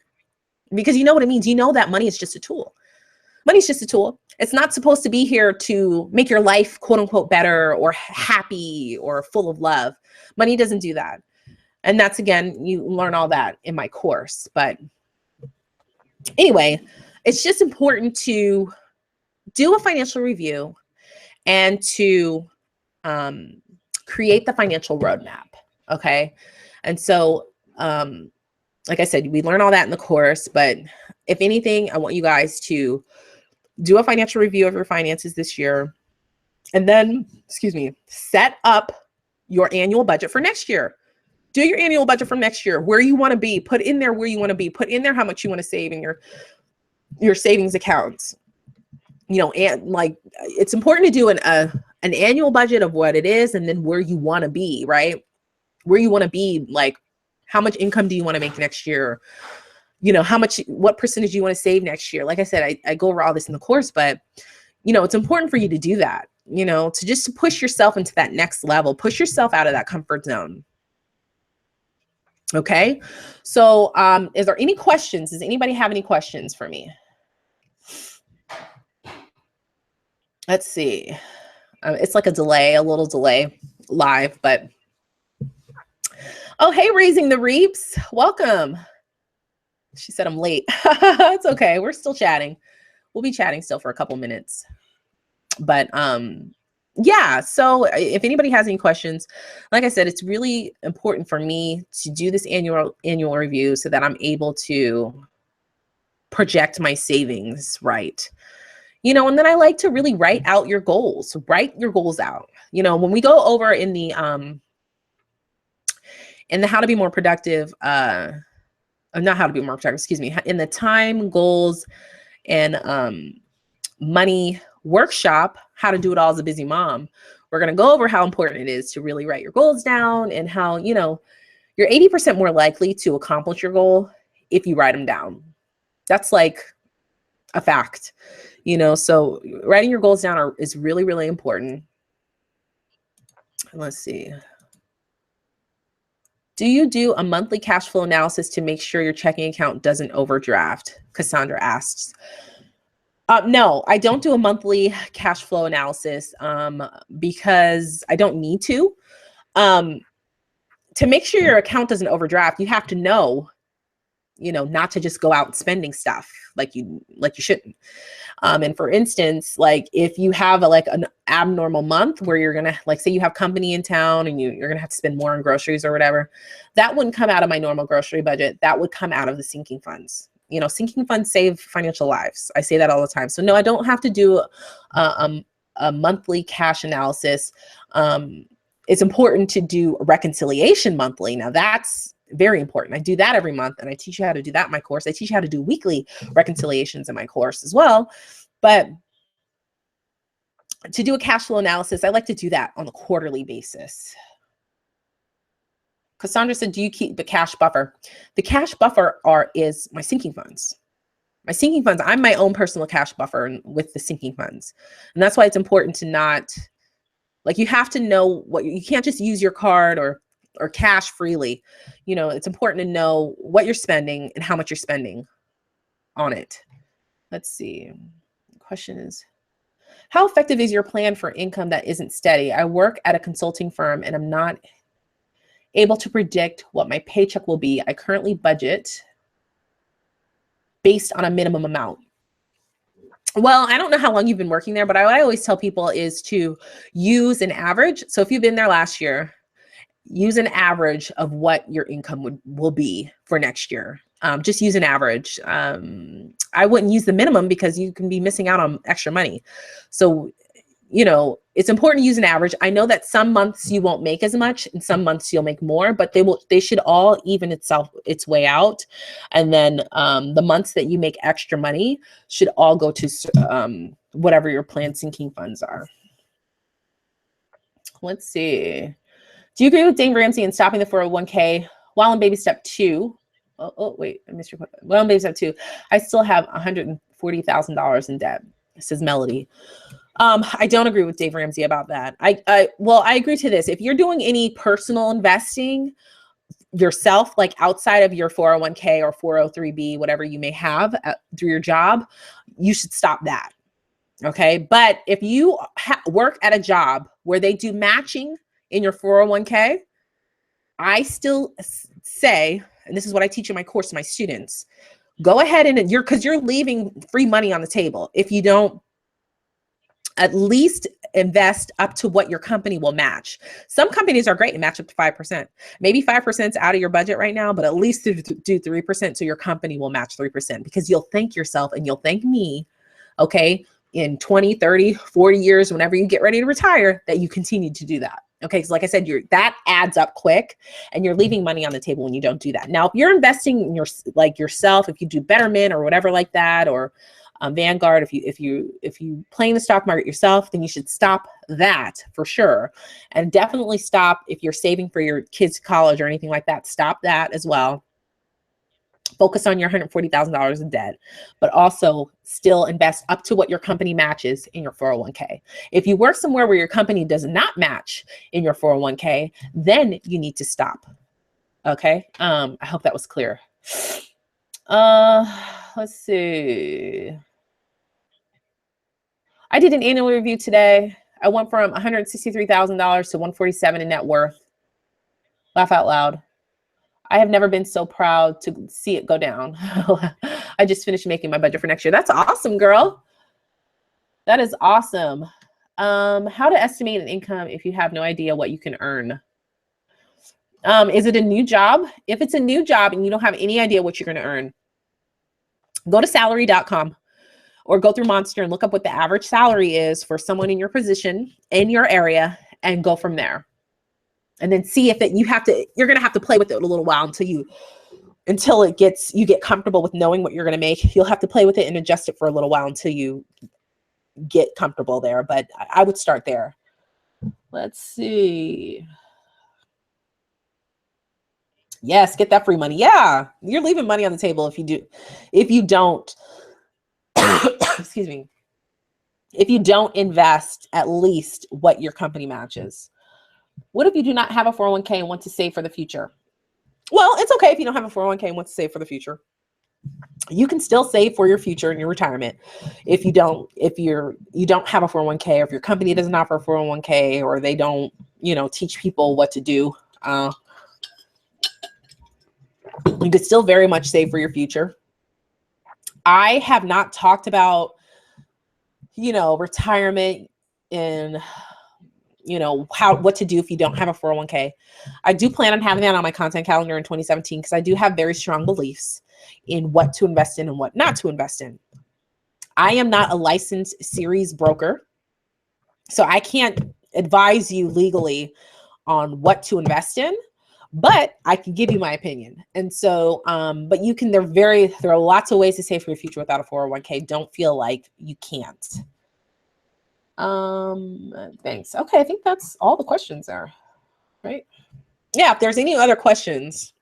Because you know what it means. You know that money is just a tool. Money's just a tool. It's not supposed to be here to make your life, quote unquote, better or happy or full of love. Money doesn't do that. And that's, again, you learn all that in my course. But anyway, it's just important to do a financial review and to create the financial roadmap. Okay. And so, like I said, we learn all that in the course, but if anything, I want you guys to do a financial review of your finances this year. And then, set up your annual budget for next year. Do your annual budget for next year, where you want to be, put in there where you want to be, put in there how much you want to save in your savings accounts. And like, it's important to do an annual budget of what it is and then where you want to be, right? Where you want to be, like, how much income do you want to make next year? What percentage you want to save next year? Like I said, I go over all this in the course, but it's important for you to do that, to push yourself into that next level, push yourself out of that comfort zone. Okay. So, is there any questions? Does anybody have any questions for me? Let's see. It's like a little delay live, but. Oh, hey, Raising the Reaps. Welcome. She said I'm late. It's okay. We're still chatting. We'll be chatting still for a couple minutes. But yeah, so if anybody has any questions, like I said, it's really important for me to do this annual review so that I'm able to project my savings right. And then I like to really write out your goals. Write your goals out. When we go over in the how to be more productive, not how to be more productive, in the time goals and money workshop, how to do it all as a busy mom, we're going to go over how important it is to really write your goals down and how, you're 80% more likely to accomplish your goal if you write them down. That's like a fact, so writing your goals down is really, really important. Let's see. Do you do a monthly cash flow analysis to make sure your checking account doesn't overdraft? Cassandra asks. No, I don't do a monthly cash flow analysis because I don't need to. To make sure your account doesn't overdraft, you have to know, not to just go out spending stuff like you shouldn't. And for instance, like if you have an abnormal month where you're gonna, like, say you have company in town and you're gonna have to spend more on groceries or whatever, that wouldn't come out of my normal grocery budget. That would come out of the sinking funds. Sinking funds save financial lives. I say that all the time. So no, I don't have to do a monthly cash analysis. It's important to do a reconciliation monthly. Now that's very important. I do that every month, and I teach you how to do that in my course. I teach you how to do weekly reconciliations in my course as well. But to do a cash flow analysis, I like to do that on a quarterly basis. Cassandra said, do you keep the cash buffer? The cash buffer is my sinking funds. My sinking funds, I'm my own personal cash buffer with the sinking funds. And that's why it's important to not, like, you have to know you can't just use your card or cash freely. It's important to know what you're spending and how much you're spending on it. Let's see. The question is, how effective is your plan for income that isn't steady? I work at a consulting firm and I'm not able to predict what my paycheck will be. I currently budget based on a minimum amount. Well, I don't know how long you've been working there, but what I always tell people is to use an average. So if you've been there last year, use an average of what your income will be for next year. Just use an average. I wouldn't use the minimum because you can be missing out on extra money. So, it's important to use an average. I know that some months you won't make as much and some months you'll make more, but they should all even its way out. And then the months that you make extra money should all go to whatever your planned sinking funds are. Let's see. Do you agree with Dave Ramsey in stopping the 401k while in baby step 2? Oh wait, I missed your question. While in baby step 2, I still have $140,000 in debt, says Melody. I don't agree with Dave Ramsey about that. I agree to this. If you're doing any personal investing yourself, like outside of your 401k or 403b, whatever you may have through your job, you should stop that. Okay. But if you work at a job where they do matching in your 401k, I still say, and this is what I teach in my course to my students, go ahead and because you're leaving free money on the table if you don't At least invest up to what your company will match. Some companies are great and match up to 5%. Maybe 5% is out of your budget right now, but at least do 3% so your company will match 3%, because you'll thank yourself and you'll thank me, okay, in 20, 30, 40 years, whenever you get ready to retire, that you continue to do that. Okay, because like I said, that adds up quick, and you're leaving money on the table when you don't do that. Now, if you're investing in yourself, if you do Betterment or whatever like that, or Vanguard, if you play in the stock market yourself, then you should stop that for sure. And definitely stop if you're saving for your kids' college or anything like that. Stop that as well. Focus on your $140,000 in debt, but also still invest up to what your company matches in your 401k. If you work somewhere where your company does not match in your 401k, then you need to stop. Okay. I hope that was clear. Let's see. I did an annual review today. I went from $163,000 to $147 in net worth. Laugh out loud. I have never been so proud to see it go down. I just finished making my budget for next year. That's awesome, girl. That is awesome. How to estimate an income if you have no idea what you can earn? Is it a new job? If it's a new job and you don't have any idea what you're going to earn, go to salary.com or go through Monster and look up what the average salary is for someone in your position, in your area, and go from there. And then see if you're going to have to play with it a little while until you get comfortable with knowing what you're going to make. You'll have to play with it and adjust it for a little while until you get comfortable there. But I would start there. Let's see. Yes, get that free money. Yeah, you're leaving money on the table if you don't, excuse me, if you don't invest at least what your company matches. What if you do not have a 401k and want to save for the future? Well, it's okay if you don't have a 401k and want to save for the future. You can still save for your future and your retirement. If you don't have a 401k, or if your company doesn't offer a 401k, or they don't, teach people what to do, you could still very much save for your future. I have not talked about, retirement and what to do if you don't have a 401k. I do plan on having that on my content calendar in 2017, because I do have very strong beliefs in what to invest in and what not to invest in. I am not a licensed series broker, so I can't advise you legally on what to invest in, but I can give you my opinion. And so, but there are lots of ways to save for your future without a 401k. Don't feel like you can't. Thanks. Okay, I think that's all the questions there, right? Yeah, if there's any other questions,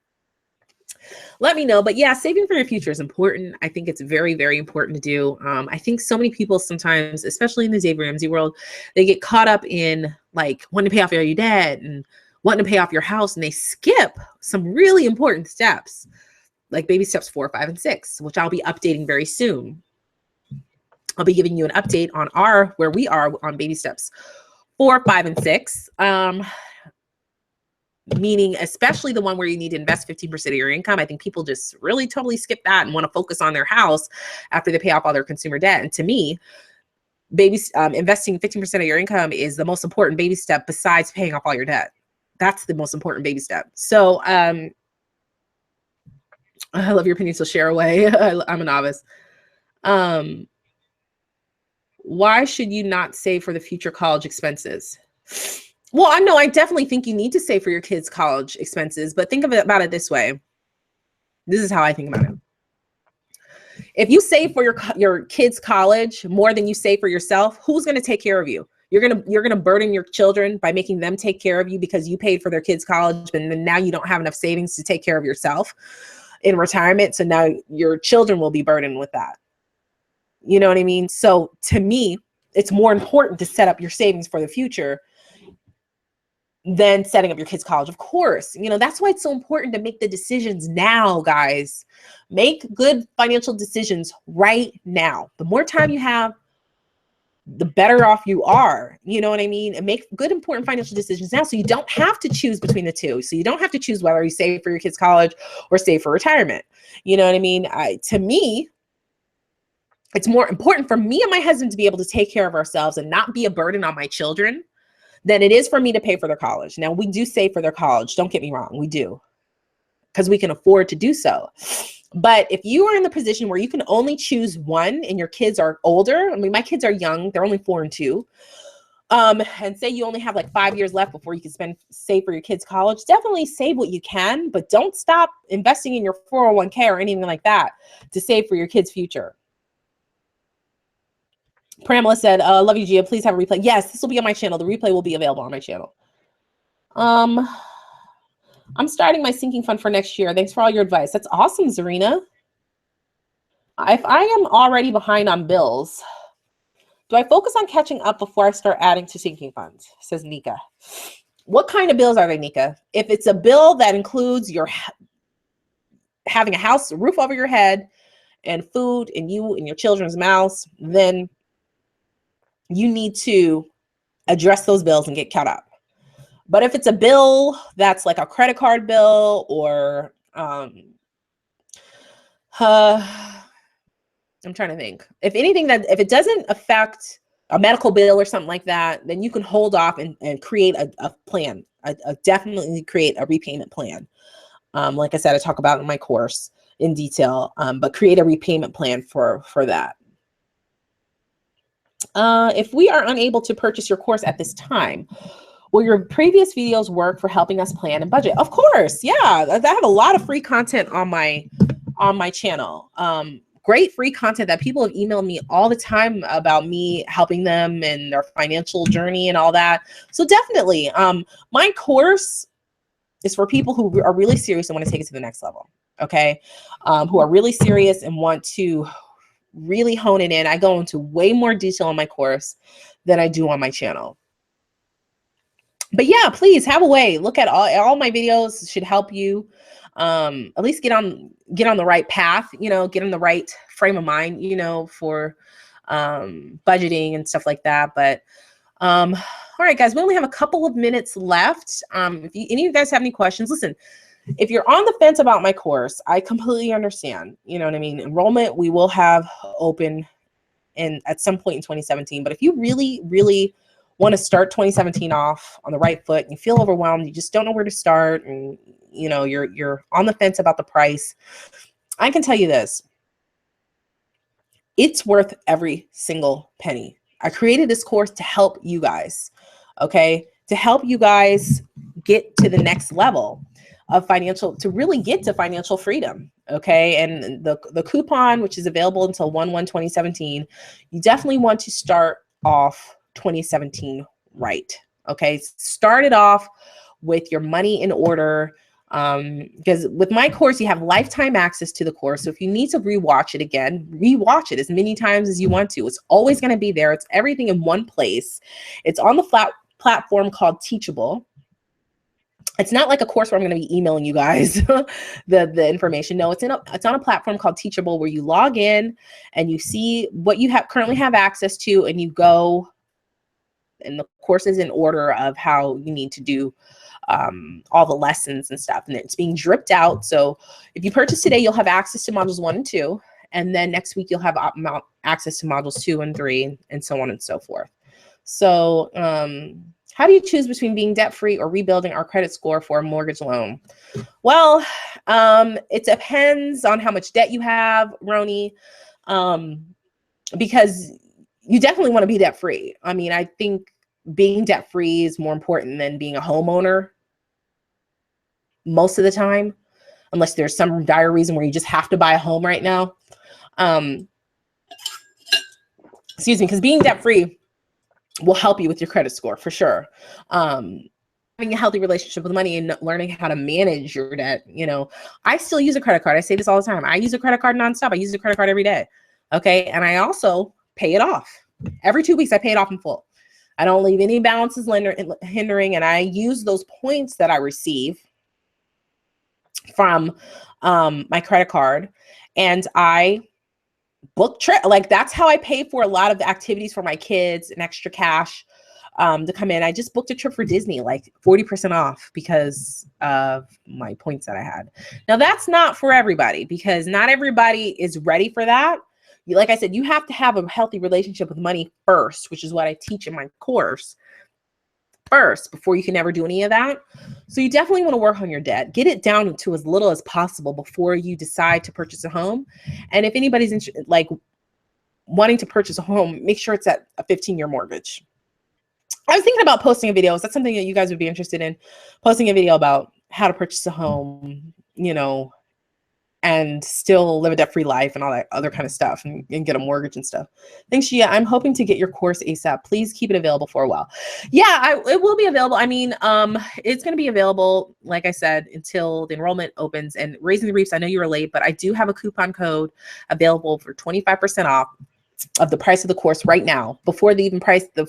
let me know. But yeah, saving for your future is important. I think it's very, very important to do. I think so many people sometimes, especially in the Dave Ramsey world, they get caught up in wanting to pay off all your debt and wanting to pay off your house, and they skip some really important steps, like baby steps 4, 5, and 6, which I'll be updating very soon. I'll be giving you an update on where we are on baby steps 4, 5, and 6. Meaning especially the one where you need to invest 15% of your income. I think people just really totally skip that and want to focus on their house after they pay off all their consumer debt. And to me, investing 15% of your income is the most important baby step besides paying off all your debt. That's the most important baby step. So I love your opinion, so share away. I'm a novice. Why should you not save for the future college expenses? Well, I definitely think you need to save for your kids' college expenses, but think about it this way. This is how I think about it. If you save for your kids' college more than you save for yourself, who's going to take care of you? You're going to burden your children by making them take care of you because you paid for their kids' college, and then now you don't have enough savings to take care of yourself in retirement. So now your children will be burdened with that. You know what I mean? So to me, it's more important to set up your savings for the future than setting up your kids' college. Of course, that's why it's so important to make the decisions now, guys. Make good financial decisions right now. The more time you have, the better off you are. You know what I mean? And make good, important financial decisions now, so you don't have to choose between the two. So you don't have to choose whether you save for your kids' college or save for retirement. You know what I mean? To me, it's more important for me and my husband to be able to take care of ourselves and not be a burden on my children than it is for me to pay for their college. Now, we do save for their college. Don't get me wrong. We do, because we can afford to do so. But if you are in the position where you can only choose one and your kids are older, I mean, my kids are young. They're only 4 and 2. And say you only have like 5 years left before you can save for your kids' college, definitely save what you can, but don't stop investing in your 401k or anything like that to save for your kids' future. Pramela said, love you, Gia. Please have a replay. Yes, this will be on my channel. The replay will be available on my channel. I'm starting my sinking fund for next year. Thanks for all your advice. That's awesome, Zarina. If I am already behind on bills, do I focus on catching up before I start adding to sinking funds? Says Nika. What kind of bills are they, Nika? If it's a bill that includes your having a house, a roof over your head, and food, and you and your children's mouths, then you need to address those bills and get caught up. But if it's a bill that's like a credit card bill or I'm trying to think. If anything if it doesn't affect a medical bill or something like that, then you can hold off and create a plan. Definitely create a repayment plan. Like I said, I talk about in my course in detail, but create a repayment plan for that. If we are unable to purchase your course at this time, will your previous videos work for helping us plan and budget? Of course. Yeah. I have a lot of free content on my channel. Great free content that people have emailed me all the time about me helping them and their financial journey and all that. So definitely, my course is for people who are really serious and want to take it to the next level. Okay. Who are really serious and want to really hone it in. I go into way more detail on my course than I do on my channel. But yeah, please have a way. Look at all my videos should help you at least get on the right path, get in the right frame of mind, for budgeting and stuff like that. But all right, guys, we only have a couple of minutes left. If any of you guys have any questions, listen, if you're on the fence about my course, I completely understand. You know what I mean? Enrollment, we will have open at some point in 2017. But if you really, really want to start 2017 off on the right foot and you feel overwhelmed, you just don't know where to start, and you're on the fence about the price, I can tell you this. It's worth every single penny. I created this course to help you guys, okay? To help you guys get to the next level of to really get to financial freedom, okay? And the coupon, which is available until 1/1/2017, you definitely want to start off 2017 right, okay? Start it off with your money in order, because with my course, you have lifetime access to the course. So if you need to rewatch it again, rewatch it as many times as you want to. It's always going to be there. It's everything in one place. It's on the platform called Teachable. It's not like a course where I'm going to be emailing you guys the information. No, it's on a platform called Teachable, where you log in and you see what you currently have access to, and you go, and the course is in order of how you need to do all the lessons and stuff, and it's being dripped out. So if you purchase today, you'll have access to modules 1 and 2, and then next week you'll have access to modules 2 and 3, and so on and so forth. So how do you choose between being debt-free or rebuilding our credit score for a mortgage loan? Well, it depends on how much debt you have, Roni, because you definitely want to be debt-free. I mean, I think being debt-free is more important than being a homeowner most of the time, unless there's some dire reason where you just have to buy a home right now. Excuse me, because being debt-free will help you with your credit score for sure. Having a healthy relationship with money and learning how to manage your debt. I still use a credit card. I say this all the time. I use a credit card nonstop. I use a credit card every day. Okay. And I also pay it off. Every 2 weeks, I pay it off in full. I don't leave any balances hindering, and I use those points that I receive from my credit card, and I book trip. Like, that's how I pay for a lot of the activities for my kids and extra cash to come in. I just booked a trip for Disney, like 40% off, because of my points that I had. Now, that's not for everybody, because not everybody is ready for that. like I said, you have to have a healthy relationship with money first, which is what I teach in my course first before you can ever do any of that. So you definitely want to work on your debt, get it down to as little as possible before you decide to purchase a home. And if anybody's like wanting to purchase a home, make sure it's at a 15-year mortgage. I was thinking about posting a video. Is that something that you guys would be interested in? Posting a video about how to purchase a home, you know, and still live a debt-free life and all that other kind of stuff, and get a mortgage and stuff. Thanks, Shia. I'm hoping to get your course ASAP. Please keep it available for a while. Yeah, it will be available. I mean, it's going to be available, like I said, until the enrollment opens. And Raising the Reefs, I know you were late, but I do have a coupon code available for 25% off of the price of the course right now, before they even price the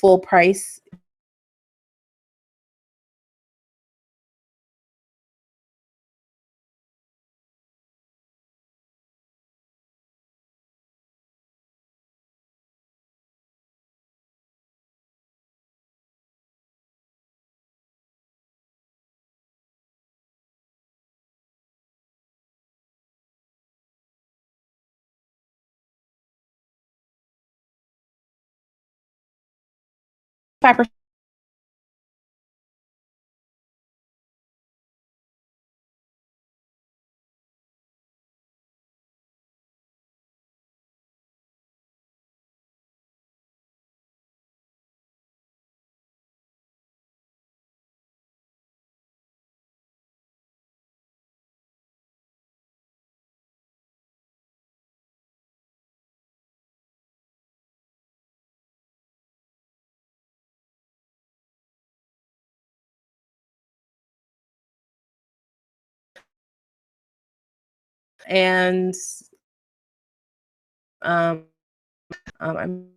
full price. And um, I'm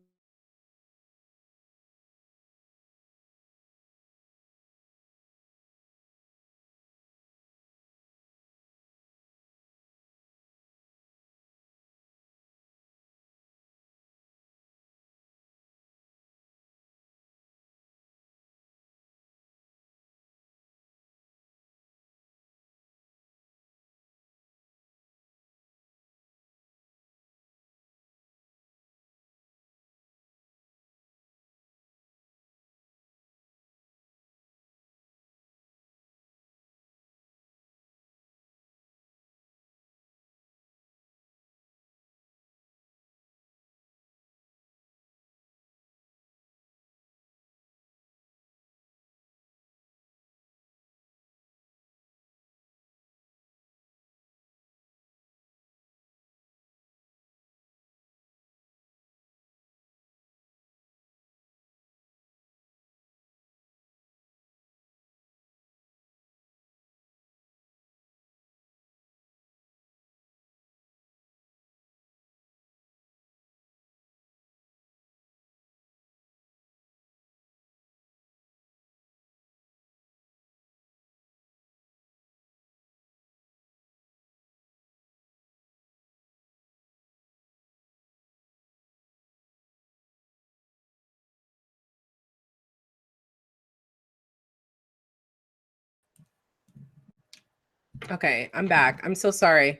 okay. I'm back. I'm so sorry.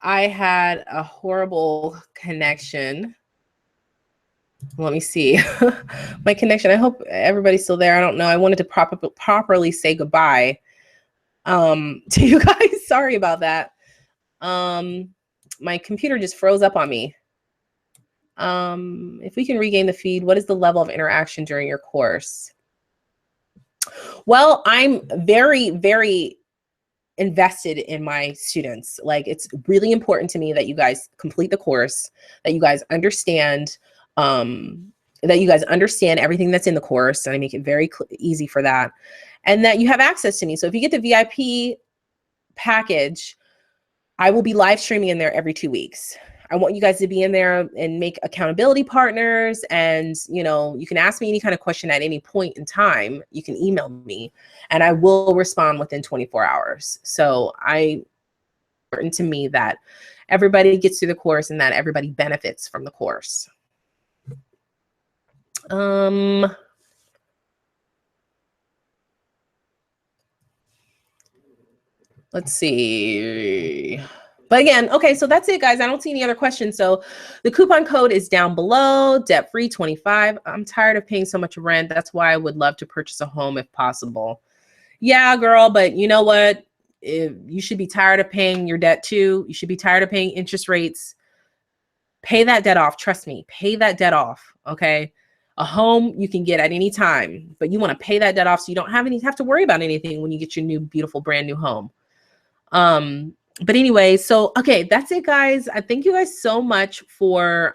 I had a horrible connection. Let me see. My connection. I hope everybody's still there. I don't know. I wanted to properly say goodbye to you guys. Sorry about that. My computer just froze up on me. If we can regain the feed, what is the level of interaction during your course? Well, I'm very, very invested in my students. Like, it's really important to me that you guys complete the course, that you guys understand, everything that's in the course, and I make it very easy for that, and that you have access to me. So if you get the VIP package, I will be live streaming in there every 2 weeks. I want you guys to be in there and make accountability partners. And, you know, you can ask me any kind of question at any point in time. You can email me and I will respond within 24 hours. So important to me that everybody gets through the course and that everybody benefits from the course. Let's see. But again, okay, so that's it, guys. I don't see any other questions. So the coupon code is down below, debt-free 25. I'm tired of paying so much rent. That's why I would love to purchase a home if possible. Yeah, girl, but you know what? If you should be tired of paying your debt too. You should be tired of paying interest rates. Pay that debt off. Trust me, pay that debt off. Okay. A home you can get at any time, but you want to pay that debt off so you don't have to worry about anything when you get your new, beautiful, brand new home. But anyway, so, okay, that's it, guys. I thank you guys so much for,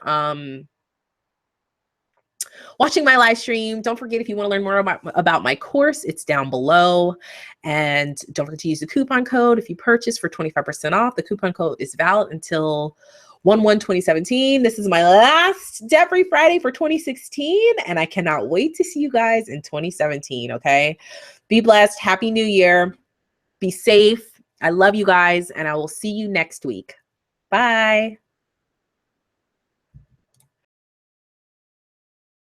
watching my live stream. Don't forget, if you want to learn more about my course, it's down below. And don't forget to use the coupon code if you purchase for 25% off. The coupon code is valid until 1/1/2017. This is my last Debt-Free Friday for 2016, and I cannot wait to see you guys in 2017, okay? Be blessed. Happy New Year. Be safe. I love you guys, and I will see you next week. Bye.